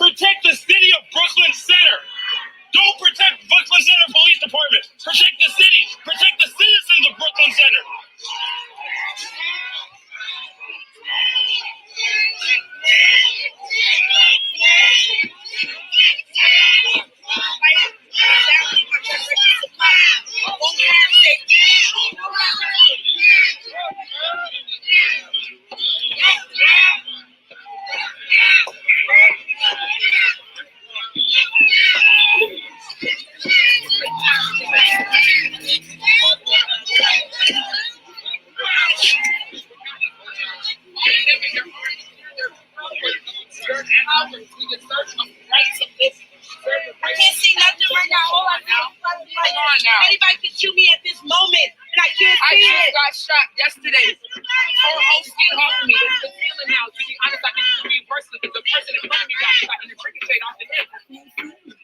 Protect the city of Brooklyn Center. Don't protect Brooklyn Center Police Department. Protect the city. Protect the citizens of Brooklyn Center. I can't see nothing right now. All I know is anybody can shoot me at this moment, and I can't see it. I just got shot yesterday. Her whole skin off of me. It's the feeling now. To be honest, I think it could be worse because the person in front of me got shot in the ricochet off the head.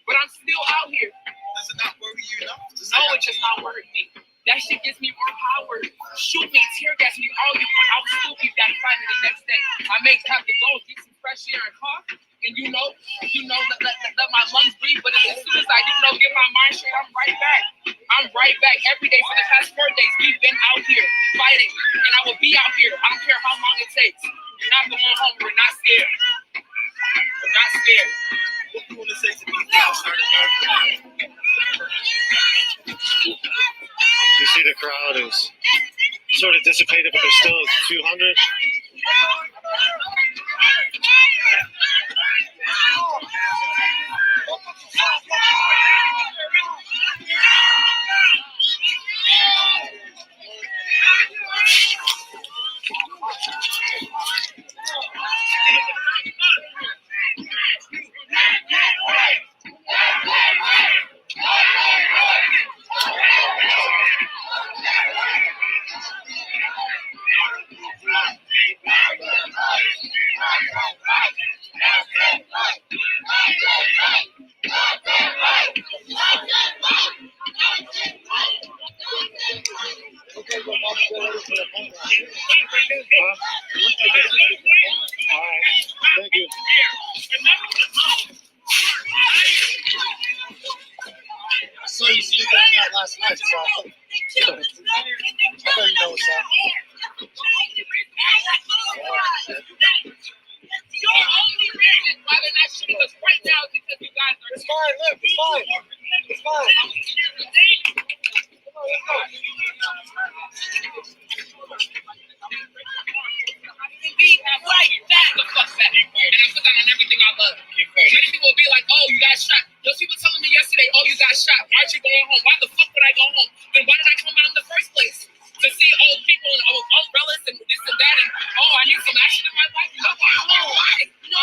But I'm still out here. Does it not worry you enough? No, it just not worrying me. That shit gives me more power. Shoot me, tear gas me, all you want. I will still be back fighting the next day. I may have to go get some fresh air and cough. And let my lungs breathe. But as soon as I get my mind straight, I'm right back. I'm right back every day for the past 4 days. We've been out here fighting, and I will be out here. I don't care how long it takes. We're not going home. We're not scared. We're not scared. What do you want to say to people that started arguing? You see the crowd is sort of dissipated, but there's still a few hundred. Thank you. I saw you sleeping on that last night, so I thought you know what's up. Your only reason why they're not shooting us right now is because you guys are. It's fine, look, it's fine. It's fine. Come on, let's go. We have right back the fuck back. And I put that on everything I love. Many people will be like, oh, you got shot. Those people telling me yesterday, oh, you got shot. Why aren't you going home? Why the fuck would I go home? Then why did I come out in the first place? To see old people and umbrellas and this and that and, oh, I need some action in my life? No, I don't. No,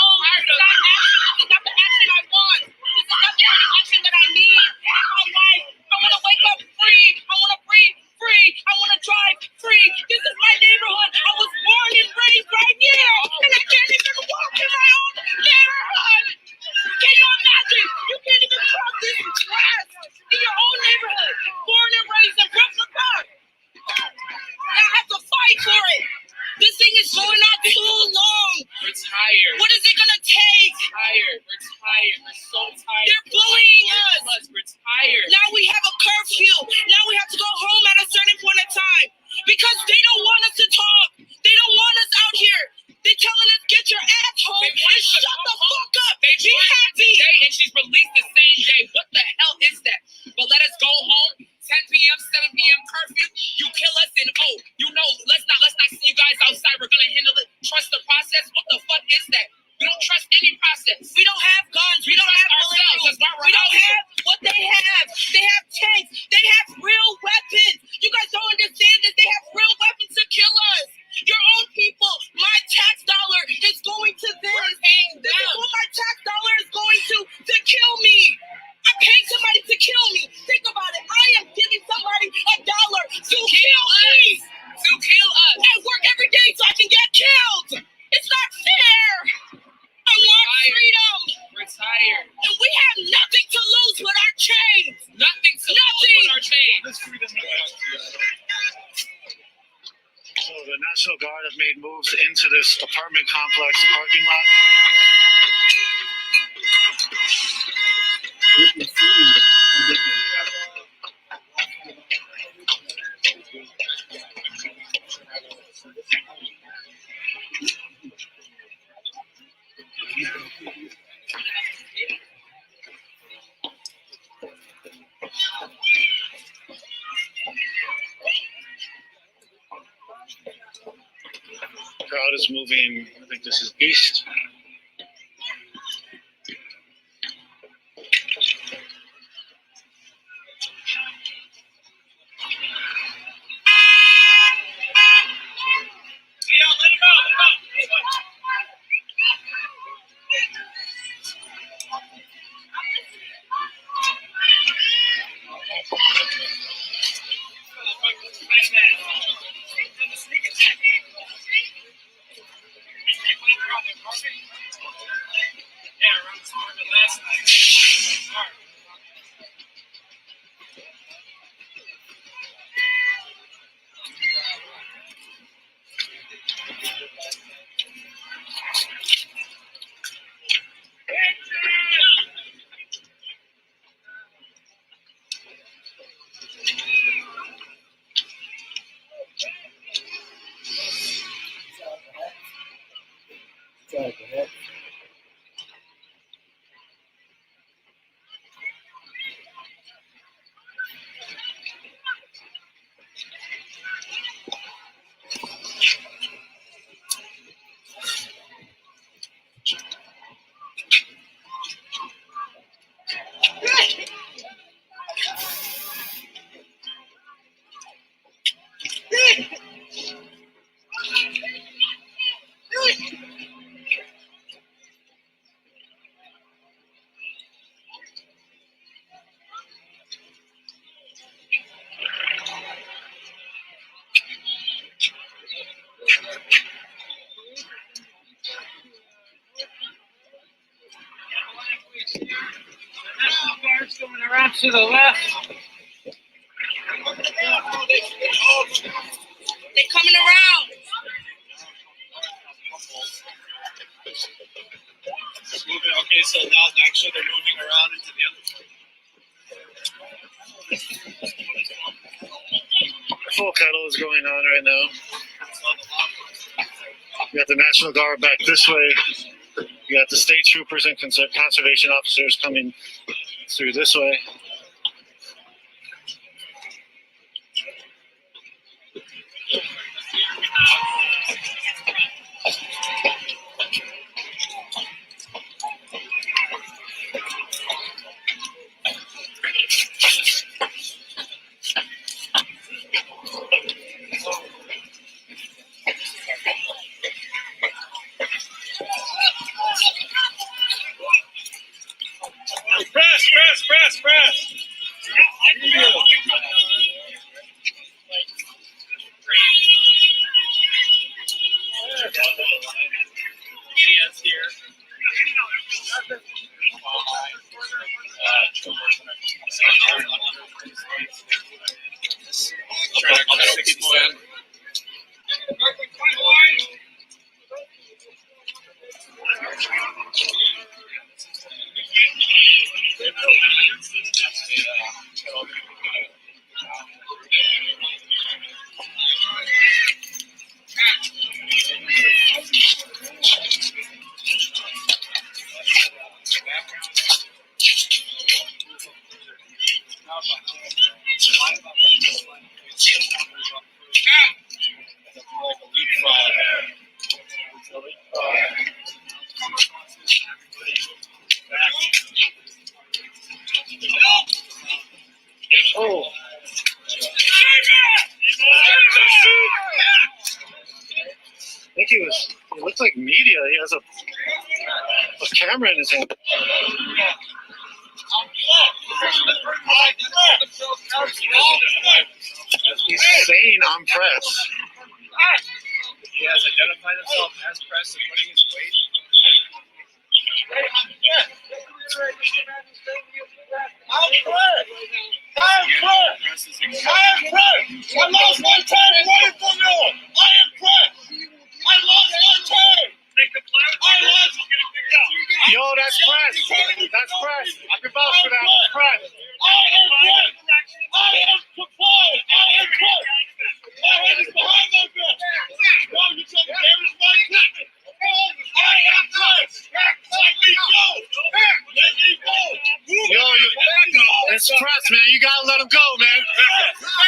What is it gonna take? We're tired. We're so tired. They're bullying us. We're tired. Now we have a curfew. Now we have to go home at a certain point in time because they don't want us to talk. They don't want us out here. They're telling us get your ass home and shut the fuck up. They Be happy. today and she's released the same day. What the hell is that? But let us go home. 10 p.m., 7 p.m. curfew. You kill us and let's not see you guys outside. We're gonna handle it. Trust the process. What the fuck is that? We don't trust any process. We don't have guns. We don't have ourselves. We don't have what they have. They have tanks. They have real weapons. You guys don't understand that they have real weapons to kill us. Your own people. My tax dollar is going to this. This is what my tax dollar is going to kill me. I'm paying somebody to kill me. Think about it. I am giving somebody $1 to kill me. To kill us. I work every day so I can get killed. It's not fair. I want freedom. We're tired. And we have nothing to lose with our chains. Nothing to lose with our chains. So the National Guard have made moves into this apartment complex parking lot. Crowd is moving, I think this is east. Coming around to the left. They're coming around. Okay, so now actually they're moving around into the other. Full kettle is going on right now. You got the National Guard back this way. You got the state troopers and conservation officers coming through this way. Press. Media's here. Trying to cut people in. Oh. I think he looks like media. He has a camera in his hand. He's saying I'm press. He has identified himself as press and putting his weight. I lost my time running from you. I am press. I lost my time. Yo, that's press. That's press. I can vouch for that. That's press. I am press. I am compliant. I am press. My head is behind my back. No, you trying to damage my equipment. I am press. Let me go. Let me go. Yo, it's press, man. You gotta let him go, man.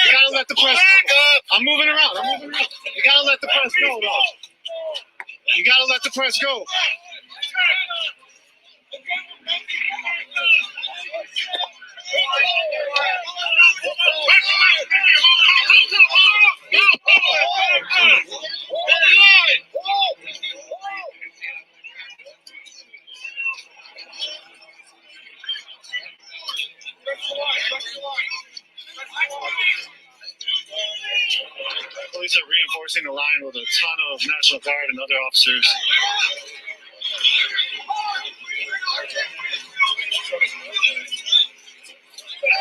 You gotta let the press go. I'm moving around. You gotta let the press go, though. You gotta let the press go. Police are reinforcing the line with a ton of National Guard and other officers.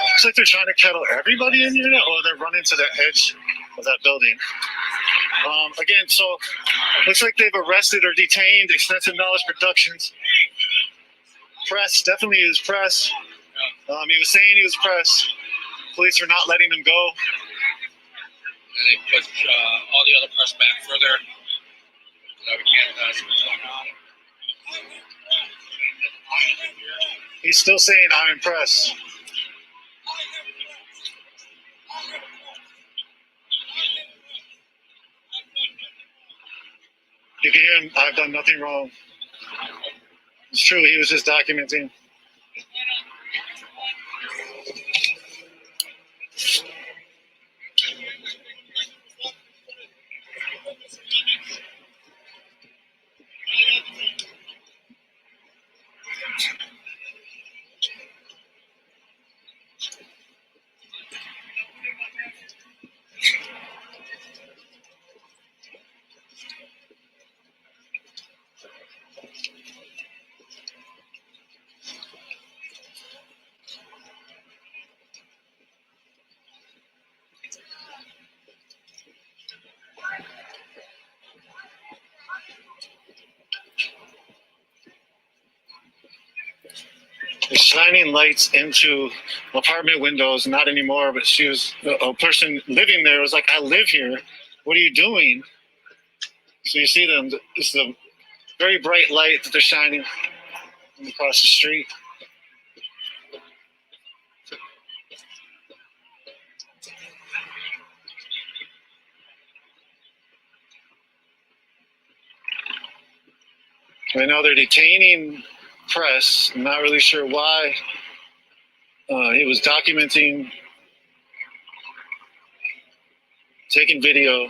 Looks like they're trying to kettle everybody in here now. Oh, they're running to the edge of that building. Again, so looks like they've arrested or detained Extensive Knowledge Productions. Press, definitely is press. He was saying he was press. Police are not letting him go. And they put all the other press back further so we can't see what's going on. He's still saying I'm impressed. You can hear him, I've done nothing wrong. It's true, he was just documenting. They're shining lights into apartment windows, not anymore, but she was, a person living there was like, I live here. What are you doing? So you see them, this is a very bright light that they're shining across the street. Right now they're detaining press. I'm not really sure why. He was documenting, taking video.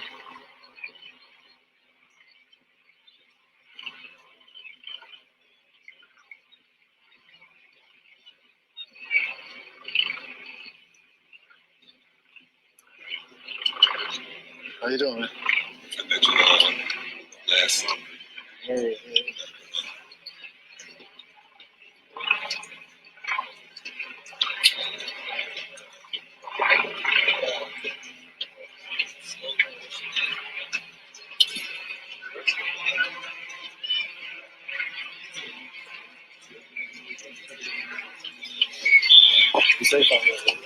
How you doing, man? I bet you last summer. Hey. Be safe out there.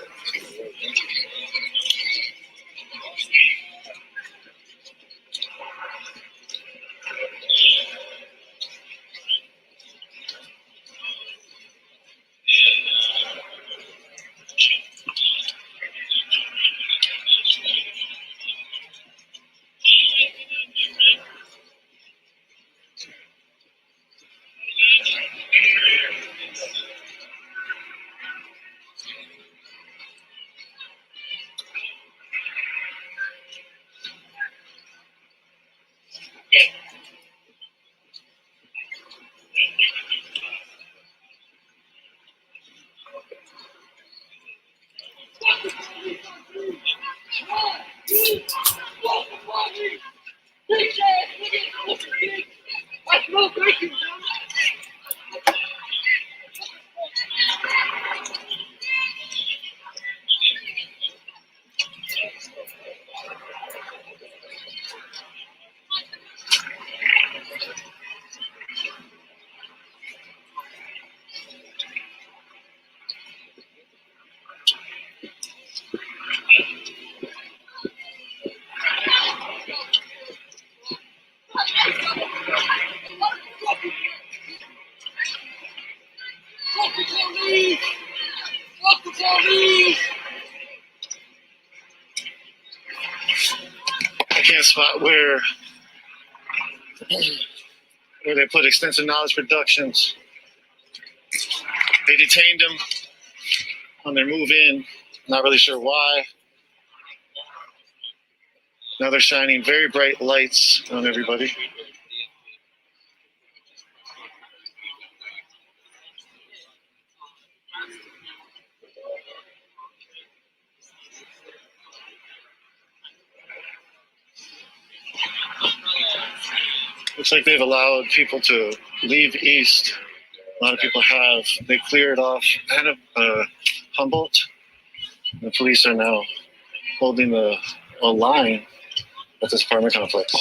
I can't spot where they put extensive knowledge productions. They detained him on their move in. Not really sure why. Now they're shining very bright lights on everybody. Looks like they've allowed people to leave east. A lot of people have. They cleared off kind of Humboldt. The police are now holding a line at this apartment complex.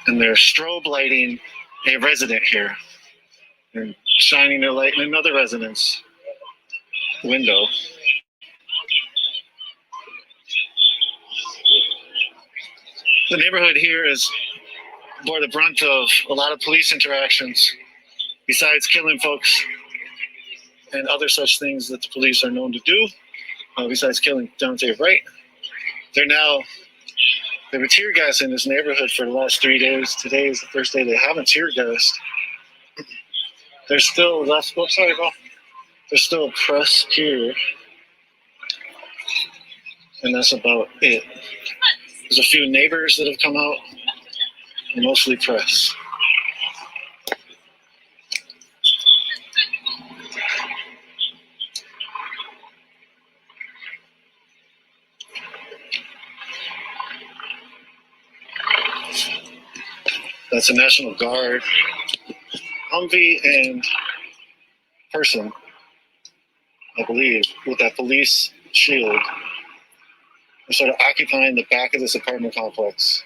And they're strobe lighting a resident here and shining their light in another resident's window. The neighborhood here is bore the brunt of a lot of police interactions, besides killing folks and other such things that the police are known to do. Besides killing Daunte Wright, they were tear gassing this neighborhood for the last 3 days. Today is the first day they haven't tear gassed. There's still left. Oh, sorry, bro. There's still a press here, and that's about it. There's a few neighbors that have come out, and mostly press. That's a National Guard Humvee and person, I believe, with that police shield. They're sort of occupying the back of this apartment complex.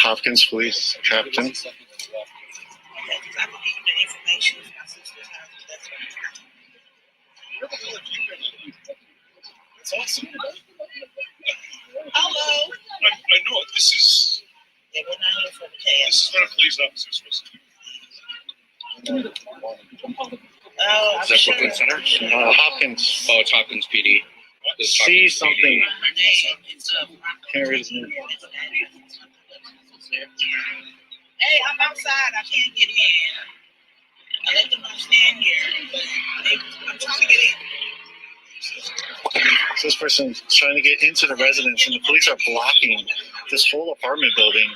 Hopkins Police Captain. I know this is. Yeah, we're not here for the This is what a police officer is supposed to do. Oh, Is that Brooklyn Center? Hopkins. Oh, it's Hopkins PD. It's See Hopkins something. Hey, Can't read his name. I'm outside. I can't get in. I let them know stand here. I'm trying to get in. So this person's trying to get into the residence, and the police are blocking this whole apartment building.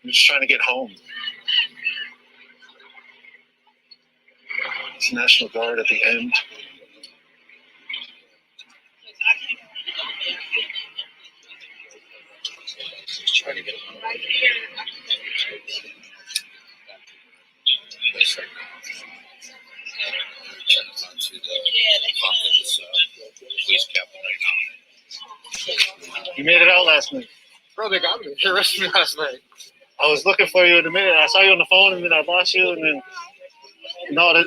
I'm just trying to get home. It's National Guard at the end. Trying to get home. Checking onto the Hopkins police captain right now. You made it out last night. Bro, they got me. They arrested me last night. I was looking for you in a minute. I saw you on the phone, and then I lost you, and then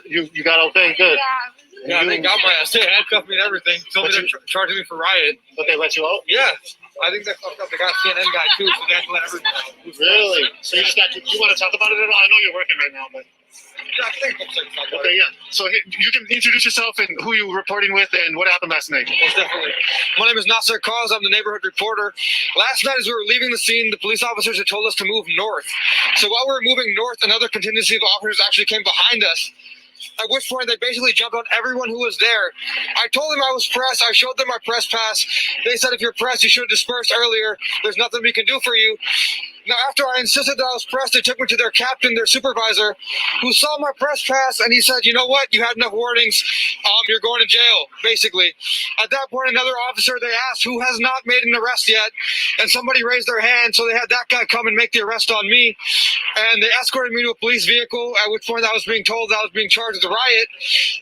you got okay, good. Yeah, they got my ass. They handcuffed me and everything. Told me they're charging me for riot. But they let you out? Yeah, I think they fucked up. They got CNN guy too, so they had to let everyone out. Really? So you want to talk about it at all? I know you're working right now, but. Yeah, I think I'm saying something. Okay, yeah. So you can introduce yourself and who you were reporting with and what happened last night. Most definitely. My name is Nasser Cause. I'm the neighborhood reporter. Last night, as we were leaving the scene, the police officers had told us to move north. So while we were moving north, another contingency of officers actually came behind us. At which point, they basically jumped on everyone who was there. I told them I was press. I showed them my press pass. They said, if you're pressed, you should have dispersed earlier. There's nothing we can do for you. Now, after I insisted that I was pressed, they took me to their captain, their supervisor, who saw my press pass, and he said, you know what? You had enough warnings. You're going to jail, basically. At that point, another officer, they asked, who has not made an arrest yet? And somebody raised their hand, so they had that guy come and make the arrest on me. And they escorted me to a police vehicle, at which point I was being told that I was being charged with a riot.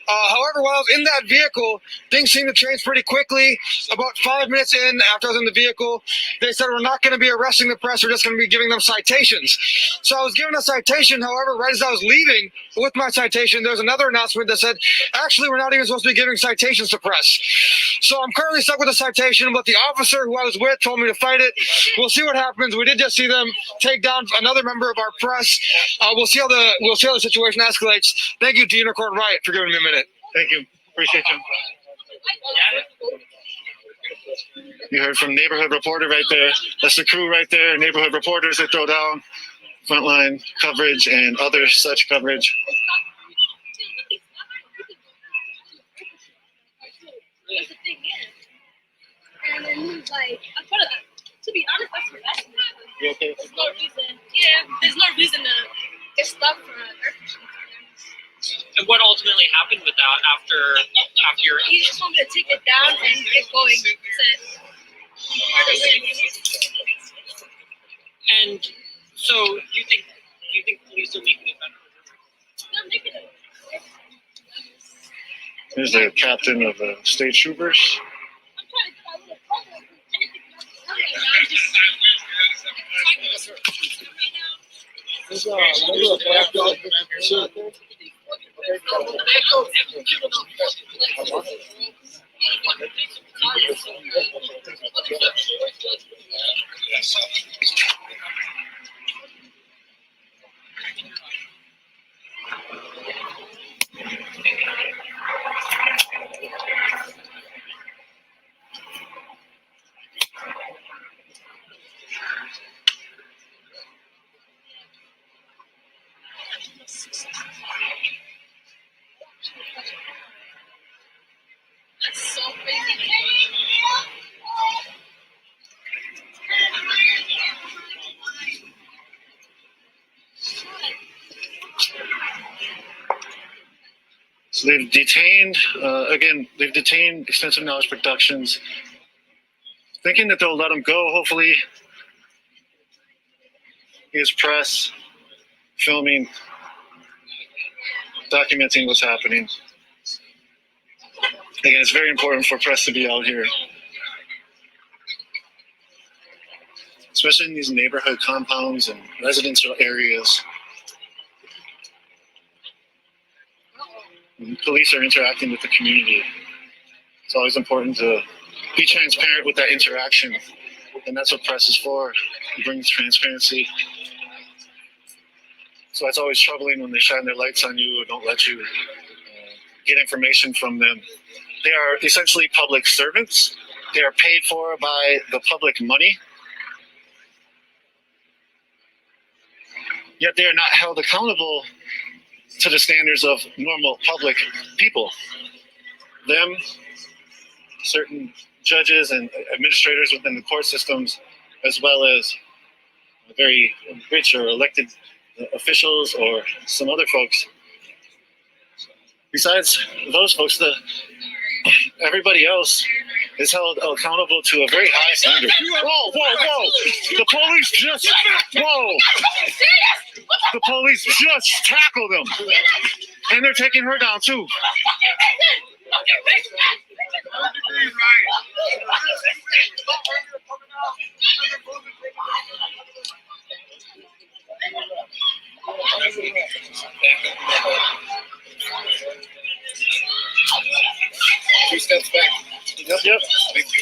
However, while I was in that vehicle, things seemed to change pretty quickly. About 5 minutes in, after I was in the vehicle, they said, we're not going to be arresting the press, we're just going to be giving them citations. So I was given a citation. However, right as I was leaving with my citation, there was another announcement that said, actually, we're not even supposed to be giving citations to press. So I'm currently stuck with a citation, but the officer who I was with told me to fight it. We'll see what happens. We did just see them take down another member of our press. We'll see how the situation escalates. Thank you to Unicorn Riot for giving me a minute. Thank you. Appreciate you. You heard from neighborhood reporter right there. That's the crew right there. Neighborhood reporters that throw down frontline coverage and other such coverage. That's the thing is. And then he's like, to be honest, that's what that's You okay? There's no reason. Yeah, there's no reason to get stuck for an earth machine. And what ultimately happened with that after your? He just told me to take it down and get going. And so you think police are making it better? They're making it. Here's the captain of the state troopers. I'm trying to tell you, that's so crazy. So they've detained, they've detained Extensive Knowledge Productions, thinking that they'll let him go, hopefully. His press, filming, documenting what's happening. Again, it's very important for press to be out here, especially in these neighborhood compounds and residential areas. When police are interacting with the community. It's always important to be transparent with that interaction. And that's what press is for. It brings transparency. So it's always troubling when they shine their lights on you or don't let you get information from them. They are essentially public servants. They are paid for by the public money. Yet they are not held accountable to the standards of normal public people. Them, certain judges and administrators within the court systems, as well as very rich or elected officials or some other folks. Besides those folks, everybody else is held accountable to a very high standard. Whoa, whoa, whoa! The police just, whoa! The police just tackled him, and they're taking her down too. Two steps back. Yep. Thank you.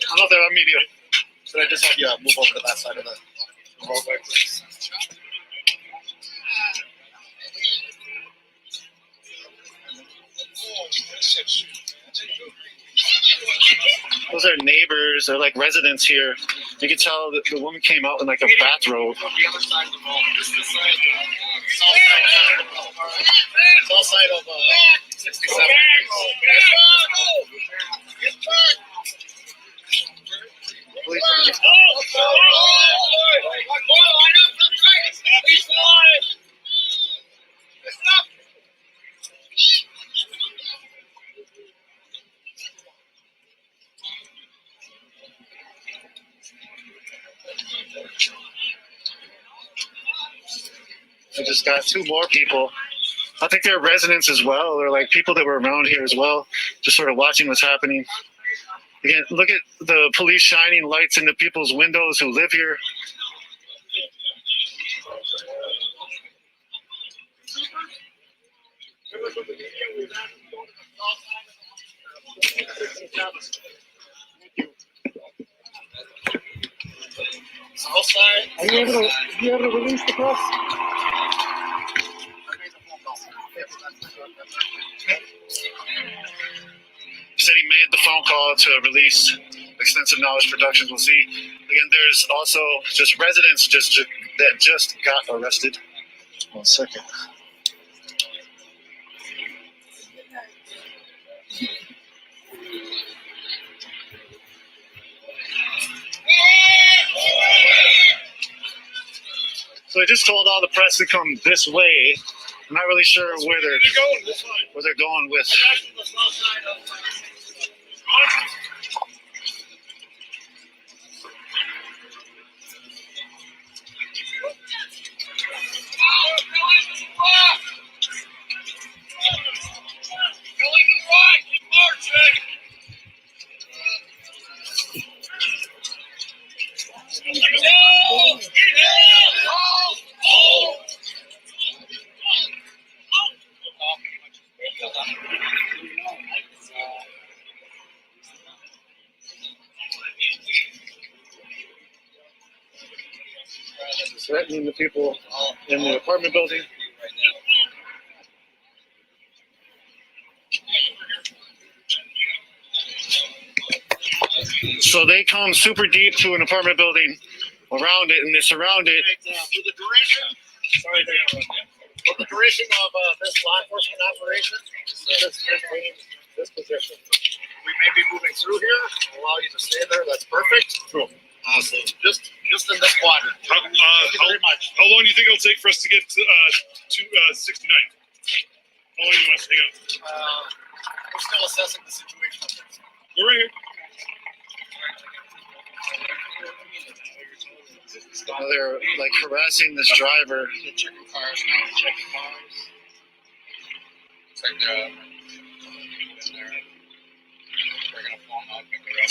I know they're on media. Should I just have you move over to that side of the hallway, please? Those are neighbors. They're like residents here. You can tell that the woman came out in like a bathrobe. On the other side of the hall. This is the side, south side of 67. Police I just got two more people. I think they're residents as well. They're like people that were around here as well, just sort of watching what's happening. Again, look at the police shining lights into people's windows who live here. Are you able to release the press? Said he made the phone call to release Extensive Knowledge Productions. We'll see. Again, there's also just residents that just got arrested. 1 second. So I just told all the press to come this way. I'm not really sure where they're going with. Threatening the people in the apartment building. So they come super deep to an apartment building around it, and they surround it. For the duration, sorry to interrupt you. For the duration of this law enforcement operation, this position, we may be moving through here. Allow you to stay there. That's perfect. Cool. So just in this quadrant. Thank you very much. How long do you think it'll take for us to get to 69? How long do you want us to hang out? We're still assessing the situation. We're right here. They're like harassing this driver. Checking cars now. Checking cars. It's like they're gonna pull them out and pick her up.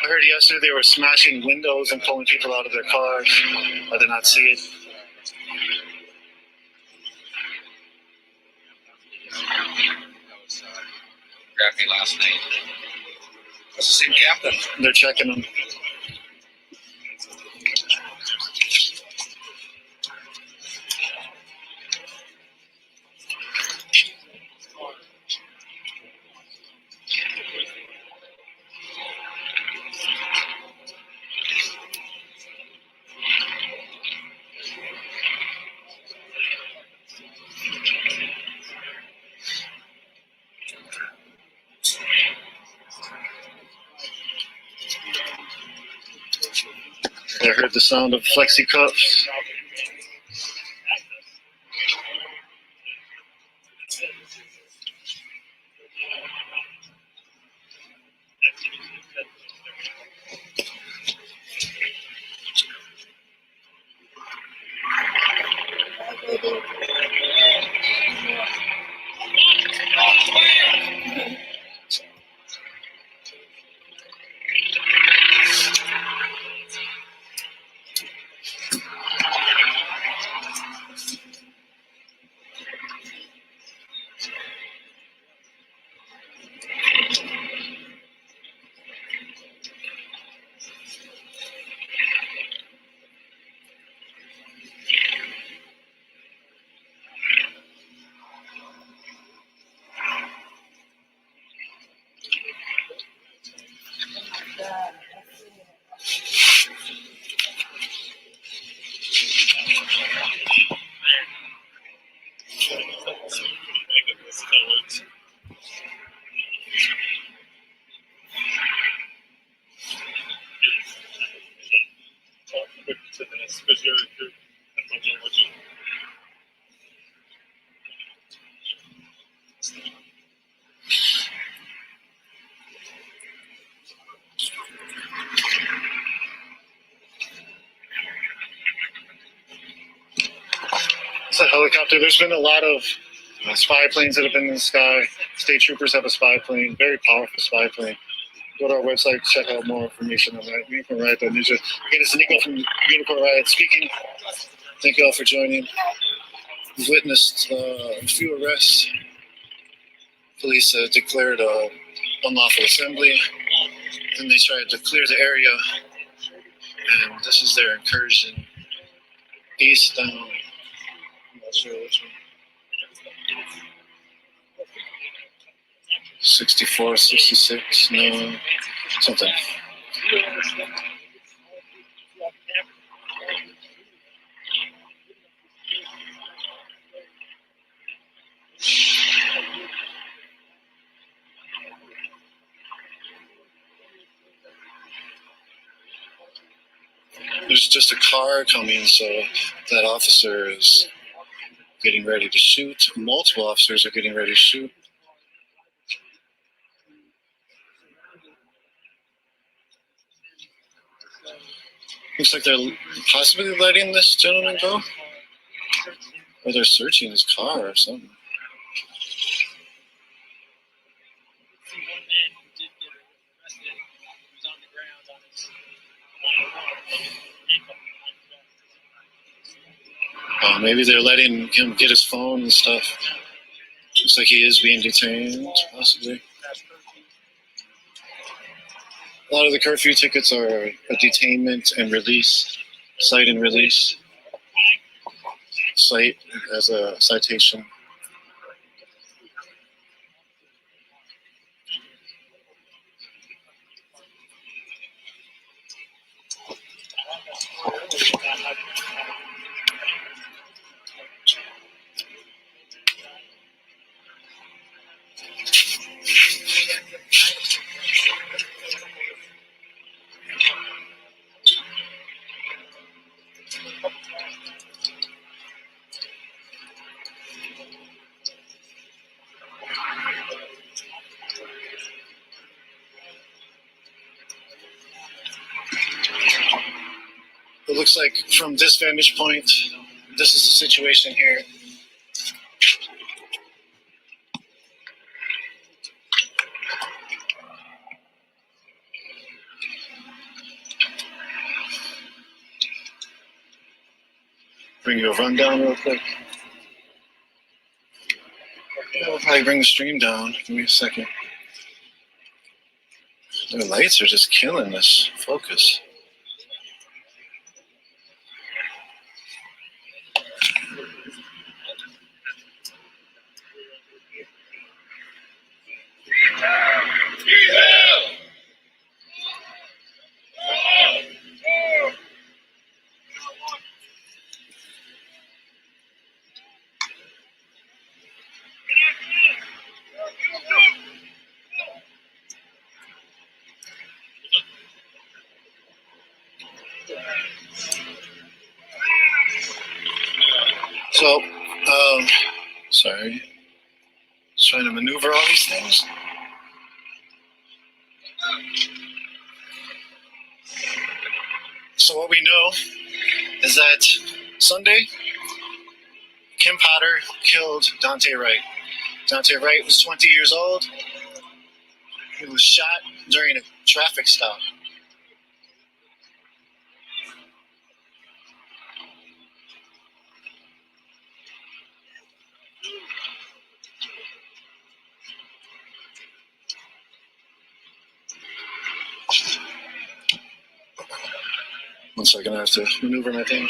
I heard yesterday they were smashing windows and pulling people out of their cars. I did not see it. Grabbed me last night. That's the same captain. They're checking them. I heard the sound of flexi cuffs. Because your headphones aren't working. It's a helicopter. There's been a lot of spy planes that have been in the sky. State troopers have a spy plane, very powerful spy plane. Go to our website, check out more information on that. Unicorn Riot, Ninja. Again, it's Nico from Unicorn Riot speaking. Thank you all for joining. We've witnessed a few arrests. Police declared unlawful assembly. Then they tried to clear the area. And this is their incursion east down. I'm not sure which one. 64, 66, no, something. There's just a car coming, so that officer is getting ready to shoot. Multiple officers are getting ready to shoot. Looks like they're possibly letting this gentleman go. Or they're searching his car or something. Maybe they're letting him get his phone and stuff. Looks like he is being detained, possibly. A lot of the curfew tickets are a detainment and release, cite and release. Cite as a citation. It looks like from this vantage point, this is the situation here. bring you a rundown real quick. I'll probably bring the stream down. Give me a second. The lights are just killing this focus. So, sorry. Just trying to maneuver all these things. So what we know is that Sunday, Kim Potter killed Daunte Wright. Daunte Wright was 20 years old. He was shot during a traffic stop. One second, I have to maneuver my thing.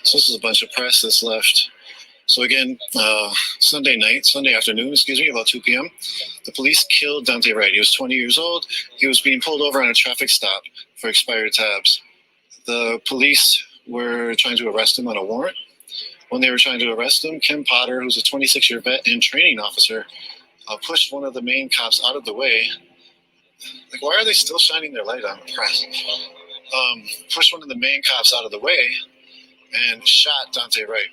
So this is a bunch of press that's left. So again, Sunday afternoon, about 2 p.m., the police killed Daunte Wright. He was 20 years old. He was being pulled over on a traffic stop for expired tabs. The police were trying to arrest him on a warrant. When they were trying to arrest him, Kim Potter, who's a 26-year vet and training officer, pushed one of the main cops out of the way. Like, why are they still shining their light on the press? Pushed one of the main cops out of the way and shot Daunte Wright.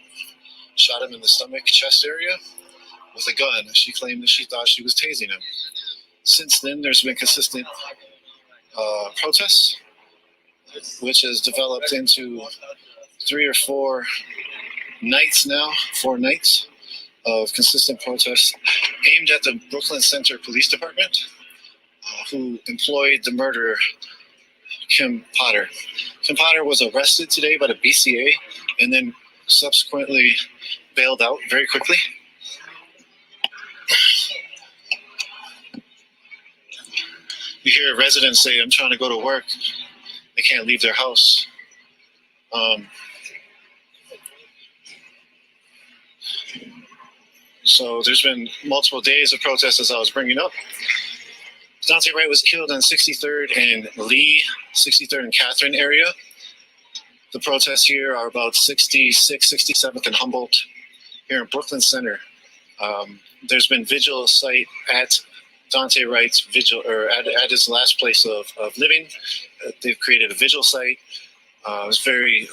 Shot him in the stomach, chest area with a gun. She claimed that she thought she was tasing him. Since then, there's been consistent protests, which has developed into 3 or 4 nights now, 4 nights of consistent protests aimed at the Brooklyn Center Police Department, who employed the murderer, Kim Potter. Kim Potter was arrested today by the BCA and then subsequently bailed out very quickly. You hear residents say, I'm trying to go to work. They can't leave their house. So there's been multiple days of protests, as I was bringing up. Daunte Wright was killed on 63rd and Lee, 63rd and Catherine area. The protests here are about 66th, 67th and Humboldt here in Brooklyn Center. There's been vigil site at Daunte Wright's vigil, or at his last place of living. They've created a vigil site. It was very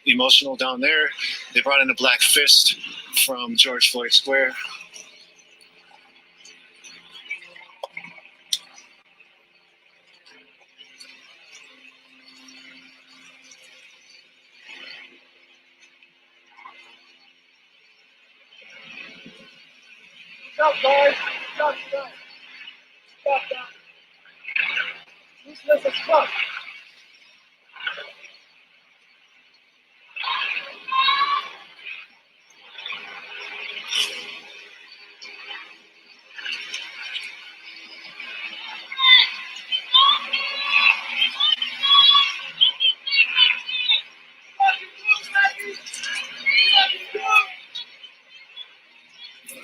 emotional down there. They brought in a black fist from George Floyd Square. Stop, guys. Stop. Useless as fuck.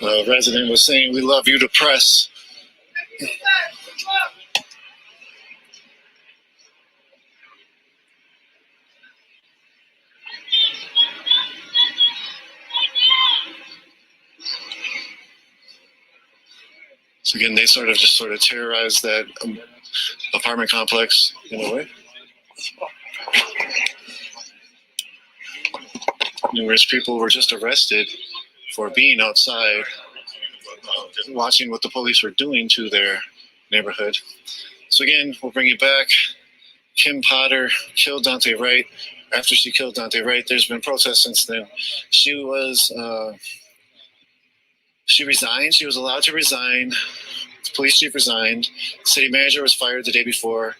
A resident was saying, "We love you to press." So again, they sort of terrorized that apartment complex in a way. Numerous people were just arrested for being outside, watching what the police were doing to their neighborhood. So again, we'll bring you back. Kim Potter killed Daunte Wright. After she killed Daunte Wright, there's been protests since then. She resigned. She was allowed to resign. The police chief resigned. City manager was fired the day before.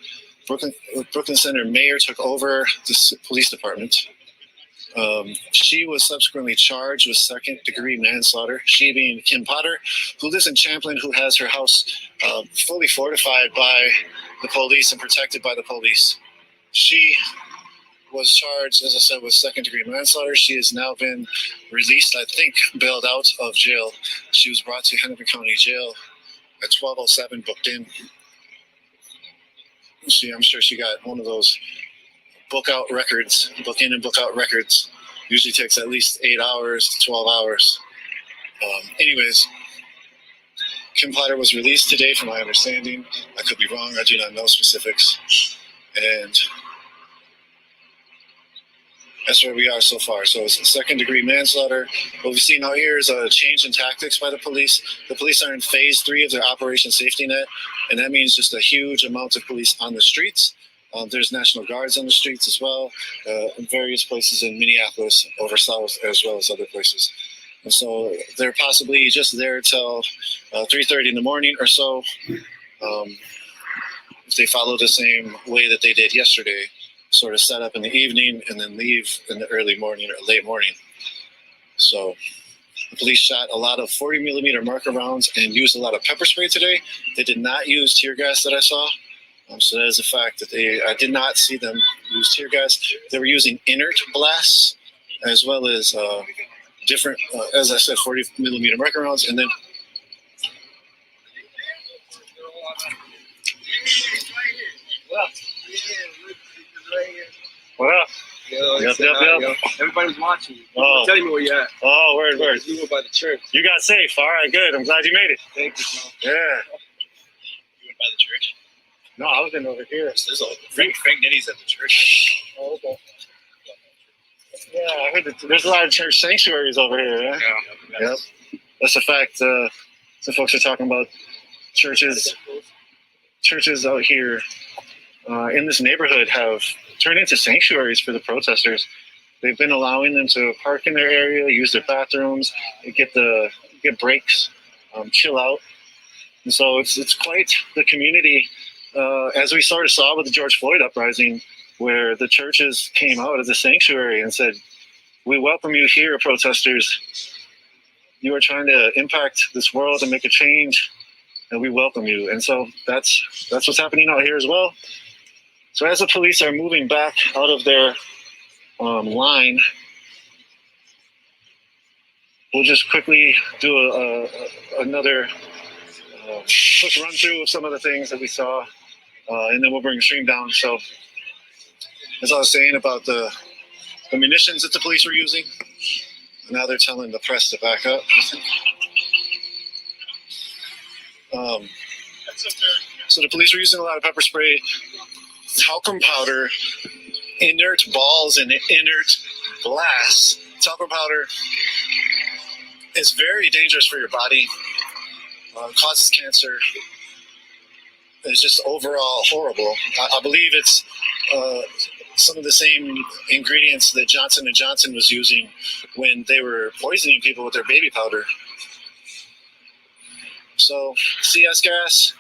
Brooklyn Center mayor took over the police department. She was subsequently charged with second-degree manslaughter. She being Kim Potter, who lives in Champlin, who has her house fully fortified by the police and protected by the police. She was charged, as I said, with second-degree manslaughter. She has now been released, I think, bailed out of jail. She was brought to Hennepin County Jail at 12:07, booked in. I'm sure she got one of those book out records, book in and book out records. Usually takes at least 8 hours to 12 hours. Anyways, Kim Potter was released today, from my understanding. I could be wrong. I do not know specifics. And that's where we are so far. So it's a second-degree manslaughter. What we've seen out here is a change in tactics by the police. The police are in phase 3 of their Operation Safety Net, and that means just a huge amount of police on the streets. There's National Guards on the streets as well, in various places in Minneapolis, over south, as well as other places. And so they're possibly just there till 3:30 in the morning or so, if they follow the same way that they did yesterday, sort of set up in the evening and then leave in the early morning or late morning. So the police shot a lot of 40 millimeter marker rounds and used a lot of pepper spray today. They did not use tear gas that I saw. So that is a fact that I did not see them use tear gas. They were using inert blasts as well as different, as I said, 40 millimeter marker rounds. And then what up? Yep. Everybody's watching you. Oh. Tell me where you're at. Oh, word. We were by the church. You got safe. All right, good. I'm glad you made it. Thank you, bro. Yeah. You went by the church? No, I was in over here. There's Frank Nitty's at the church. Oh, okay. Yeah, I heard that there's a lot of church sanctuaries over here. Yeah. Yep. That's a fact. Some folks are talking about churches out here in this neighborhood have turned into sanctuaries for the protesters. They've been allowing them to park in their area, use their bathrooms, get breaks, chill out. And so it's quite the community, as we sort of saw with the George Floyd uprising, where the churches came out as a sanctuary and said, "We welcome you here, protesters. You are trying to impact this world and make a change, and we welcome you." And so that's what's happening out here as well. So as the police are moving back out of their line, we'll just quickly do another quick run through of some of the things that we saw, and then we'll bring the stream down. So as I was saying about the munitions that the police were using, now they're telling the press to back up. So the police were using a lot of pepper spray, talcum powder, inert balls, and inert glass. Talcum powder is very dangerous for your body, causes cancer. It's just overall horrible. I believe it's some of the same ingredients that Johnson & Johnson was using when they were poisoning people with their baby powder. So CS gas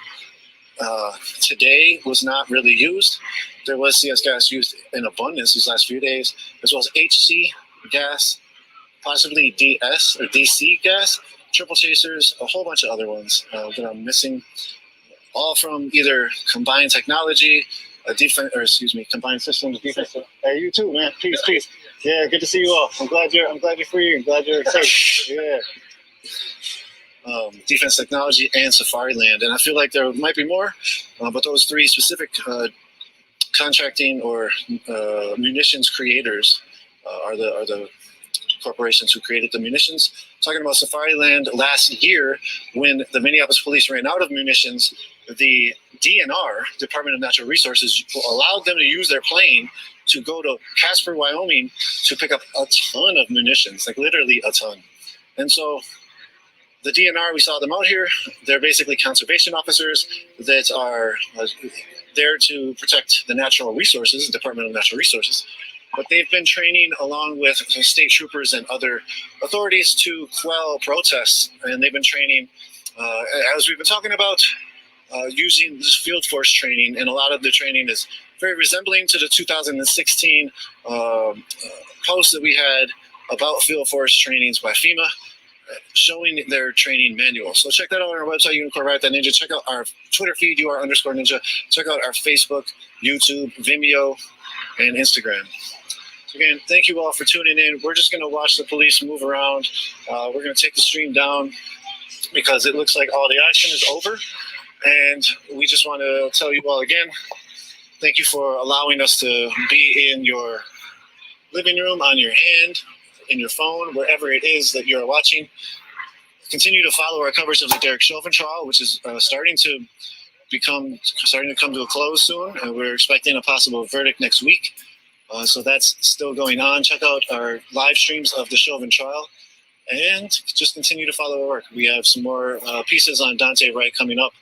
today was not really used. There was CS gas used in abundance these last few days, as well as HC gas, possibly DS or DC gas, triple chasers, a whole bunch of other ones that I'm missing, all from either combined technology, combined systems, defense. Hey, you too, man. Peace. Yeah, good to see you all. I'm glad you're free. I'm glad you're safe. Yeah. Defense technology and Safariland, and I feel like there might be more, but those three specific contracting or munitions creators are the corporations who created the munitions. Talking about Safariland last year, when the Minneapolis police ran out of munitions, the DNR, Department of Natural Resources, allowed them to use their plane to go to Casper, Wyoming to pick up a ton of munitions, like literally a ton. And so the DNR, we saw them out here. They're basically conservation officers that are there to protect the natural resources, the Department of Natural Resources. But they've been training along with state troopers and other authorities to quell protests. And they've been training, as we've been talking about, using this field force training. And a lot of the training is very resembling to the 2016 post that we had about field force trainings by FEMA, showing their training manual. So check that out on our website, unicornriot.ninja. Check out our Twitter feed, UR_ninja. Check out our Facebook, YouTube, Vimeo, and Instagram. So again, thank you all for tuning in. We're just going to watch the police move around. We're going to take the stream down because it looks like all the action is over. And we just want to tell you all again, thank you for allowing us to be in your living room, on your hand, in your phone, wherever it is that you're watching. Continue to follow our coverage of the Derek Chauvin trial, which is starting to come to a close soon, and we're expecting a possible verdict next week. So that's still going on. Check out our live streams of the Chauvin trial, and just continue to follow our work. We have some more pieces on Daunte Wright coming up,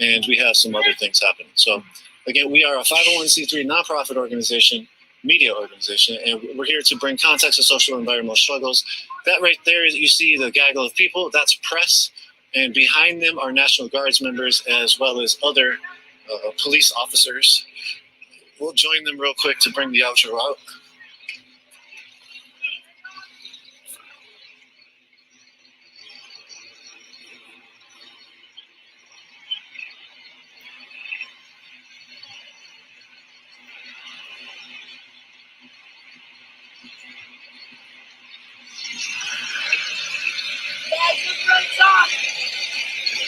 and we have some other things happening. So again, we are a 501c3 nonprofit organization, media organization, and we're here to bring context to social and environmental struggles. That right there, you see the gaggle of people, that's press, and behind them are National Guards members as well as other police officers. We'll join them real quick to bring the outro out.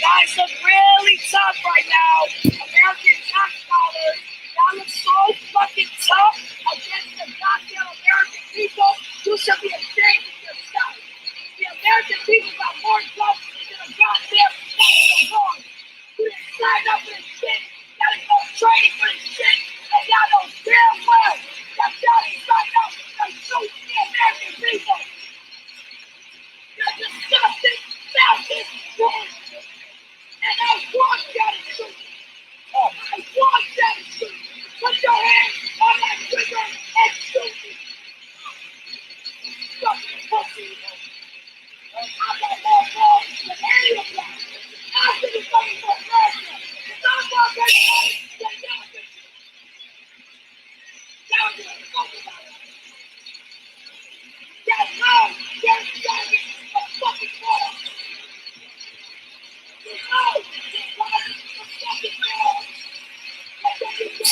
Guys look really tough right now. American tax dollars. Y'all look so fucking tough against the goddamn American people. You should be ashamed of yourself. The American people got more guts than a goddamn national guard. You didn't sign up for this shit. Y'all didn't go training for this shit. And y'all know damn well that y'all didn't sign up to shoot the American people. You're disgusting, fascist, bullshit. And I want that to shoot. I want that to shoot. Put your hands on that trigger and shoot me. Fucking pussy. I got more balls than any of y'all. I should be fucking for America. If I'm not ready, then y'all can. Y'all give a fuck about it. Y'all know there's gotta be a fucking war. You know there's gotta be a fucking war. That's what you get.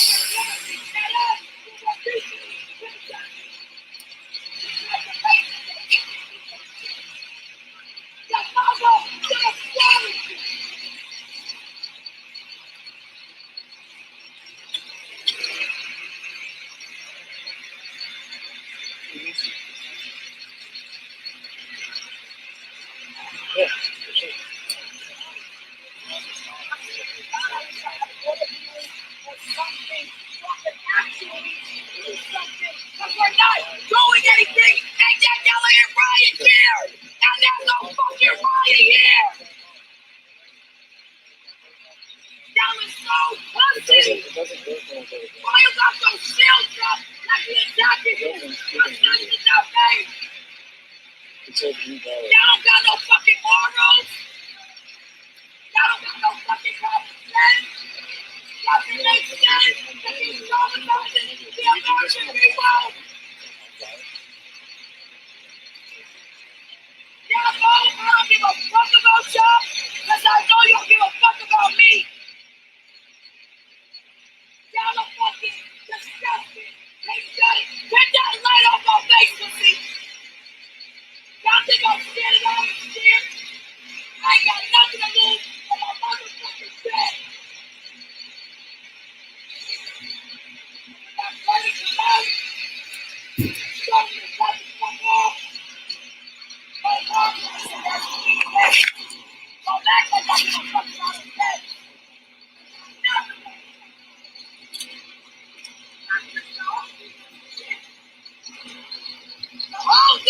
And us, we're teaching you to do. Doing anything, and yet y'all are in riot gear, and there's no fucking riot here. Y'all are so pussy. Why you got those shields up like we attacking you? What's not even that big? Y'all don't got no fucking morals. Y'all don't got no fucking common sense. Doesn't make sense to be traumatizing the American people. Y'all know I don't give a fuck about y'all, because I know you don't give a fuck about me. Y'all are fucking disgusting. They said it. Put that light on my face with me. Y'all think I'm scared of all this shit? I ain't got nothing to lose but my motherfucking dead. That's ready to love.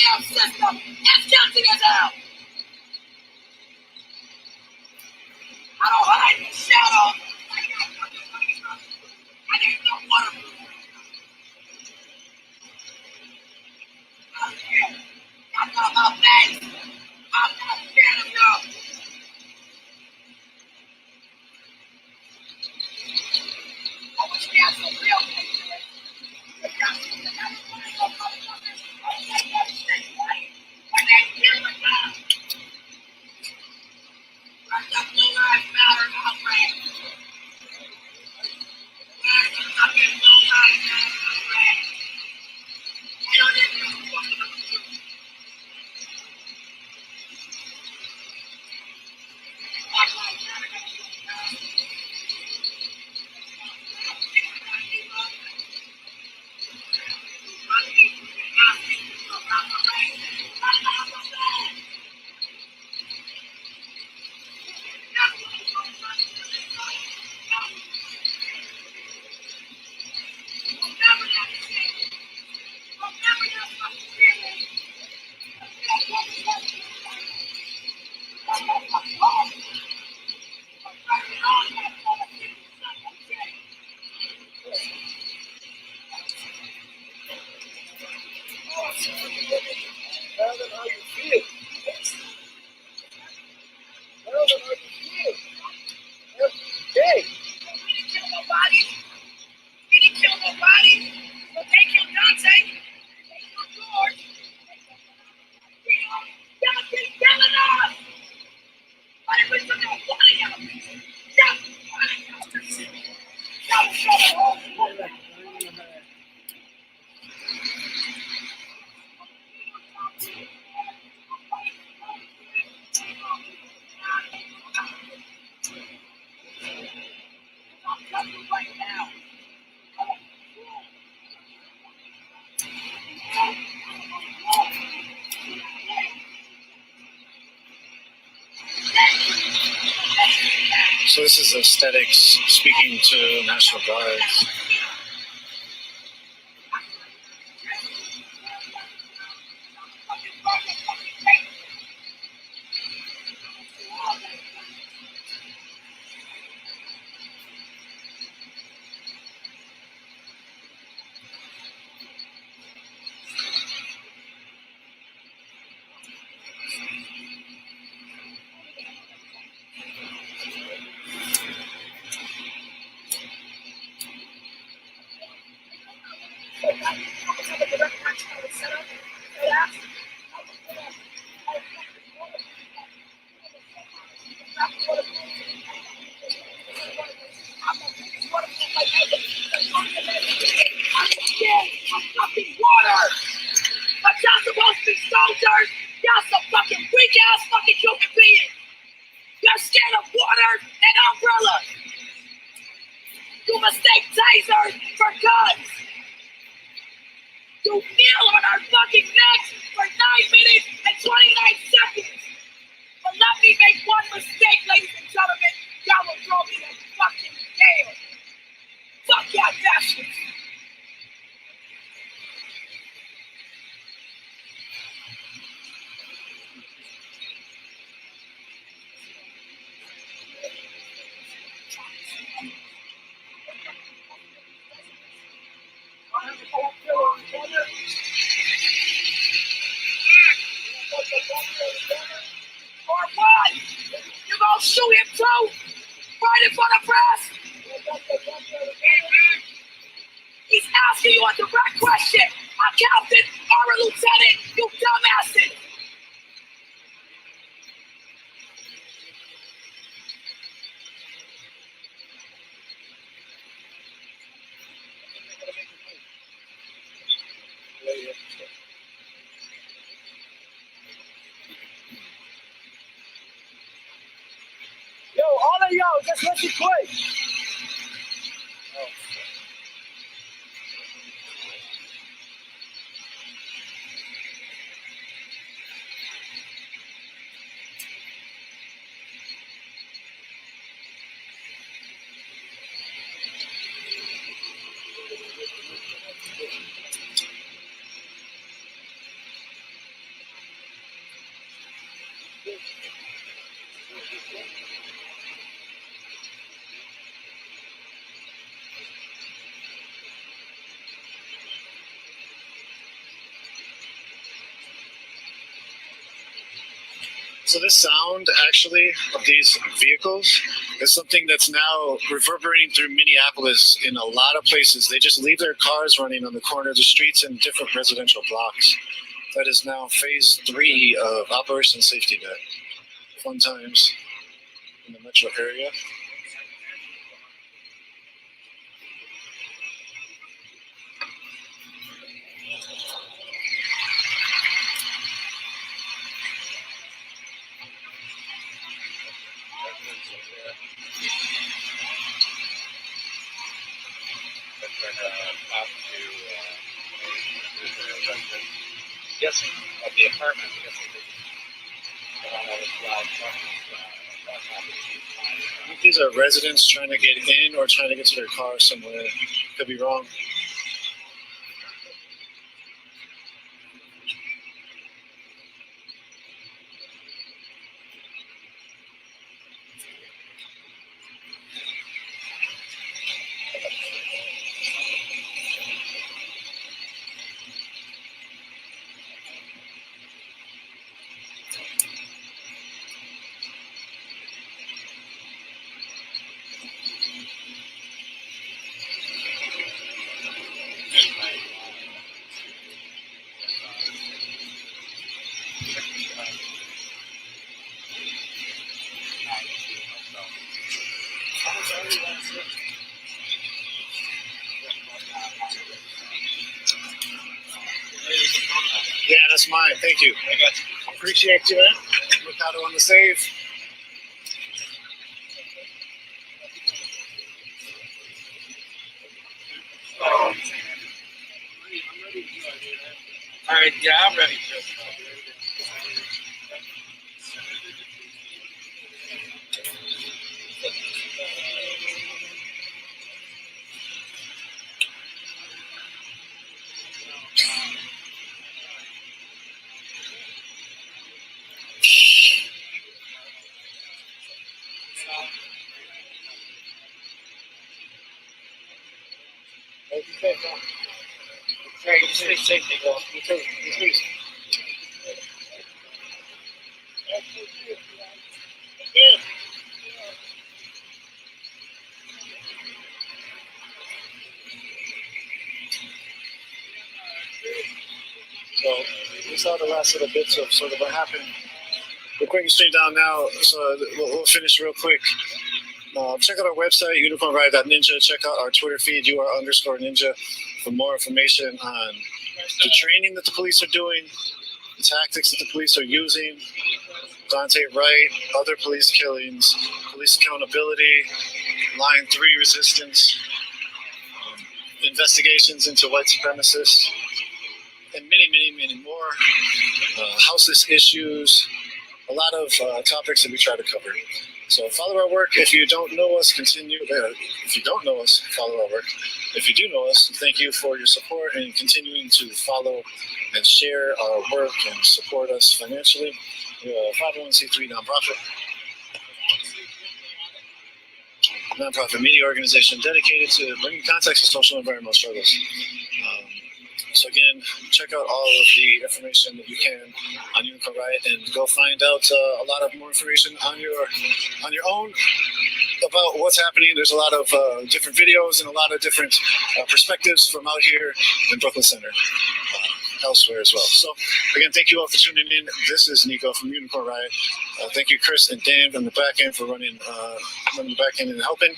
jail system is guilty as hell. I don't hide in the shadows. I need no water. I'm scared. I'm not my face. I'm not scared of you. I wish we had some real pictures. When they kill a guy, let the Blue Lives Matter outrage. Where's the fucking Blue Lives Matter outrage? They don't even know what the fuck to do. He didn't kill nobody, but they killed Daunte. They killed George. Y'all keep killing us. But if we took out one of y'all, just one of y'all, y'all shut the whole thing. Right now. So this is aesthetics speaking to National Guards. But y'all supposed to be soldiers. Y'all some fucking weak ass fucking human beings. You're scared of water and umbrellas. You mistake tasers for guns. You kneel on our fucking necks for 9 minutes and 29 seconds. But let me make one mistake, ladies and gentlemen. Y'all will throw me in fucking jail. Fuck y'all bastards. Or what? You gonna shoot him too? Right in front of press? He's asking you a direct question. A captain or a lieutenant, you dumbasses. Yo, all of y'all, just listen quick. So this sound, actually, of these vehicles is something that's now reverberating through Minneapolis in a lot of places. They just leave their cars running on the corner of the streets in different residential blocks. That is now phase 3 of Operation Safety Net. Fun times in the metro area. Guessing of the apartment. I think these are residents trying to get in or trying to get to their car somewhere. Could be wrong. Yeah, that's mine. Thank you. I got you. Appreciate you, man. Ricardo on the save. All right, yeah, I'm ready. Hey, you stay safe, Nico. You too. You too. So we saw the last little bits of sort of what happened. We're quick stream down now, so we'll finish real quick. Check out our website, unicornride.ninja. Check out our Twitter feed, UR_ninja, for more information on the training that the police are doing, the tactics that the police are using, Daunte, Wright, other police killings, police accountability, Line 3 resistance, investigations into white supremacists, and many, many, many more. Houseless issues, a lot of topics that we try to cover. So follow our work. If you don't know us, continue. If you don't know us, follow our work. If you do know us, thank you for your support and continuing to follow and share our work and support us financially. We're a 501c3 nonprofit media organization dedicated to bringing context to social and environmental struggles. So again, check out all of the information that you can on Unicorn Riot, and go find out a lot of more information on your own about what's happening. There's a lot of different videos and a lot of different perspectives from out here in Brooklyn Center, elsewhere as well. So again, thank you all for tuning in. This is Nico from Unicorn Riot. Thank you, Chris and Dan from the back end, for running the back end and helping.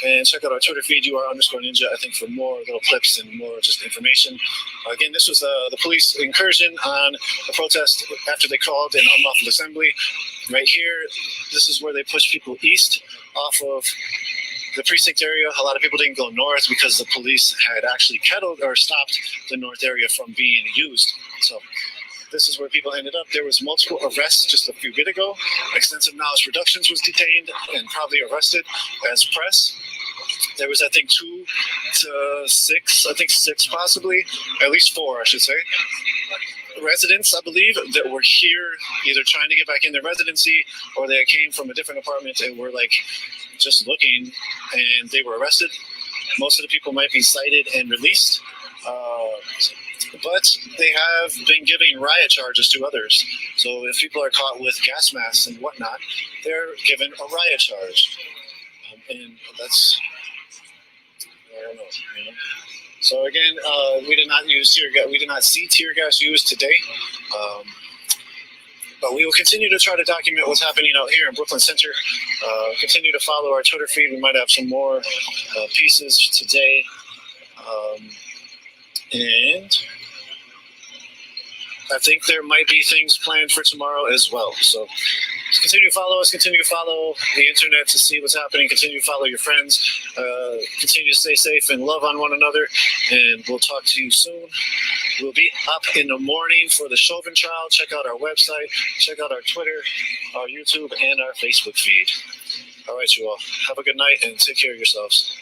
And check out our Twitter feed, UR_ninja, I think, for more little clips and more just information. Again, this was the police incursion on the protest after they called an unlawful assembly. Right here, this is where they pushed people east off of the precinct area. A lot of people didn't go north because the police had actually kettled or stopped the north area from being used. So this is where people ended up. There was multiple arrests just a few bit ago. Extensive Knowledge Productions was detained and probably arrested as press. There was, I think, 2 to 6, I think 6 possibly, at least 4, I should say, residents, I believe, that were here either trying to get back in their residency, or they came from a different apartment and were like just looking, and they were arrested. Most of the people might be cited and released. But they have been giving riot charges to others. So if people are caught with gas masks and whatnot, they're given a riot charge. And that's, I don't know, you know. So again, we did not use tear gas. We did not see tear gas used today. But we will continue to try to document what's happening out here in Brooklyn Center. Continue to follow our Twitter feed. We might have some more pieces today. And I think there might be things planned for tomorrow as well. So just continue to follow us, continue to follow the internet to see what's happening, continue to follow your friends, continue to stay safe and love on one another, and we'll talk to you soon. We'll be up in the morning for the Chauvin trial. Check out our website, check out our Twitter, our YouTube, and our Facebook feed. All right, you all. Have a good night and take care of yourselves.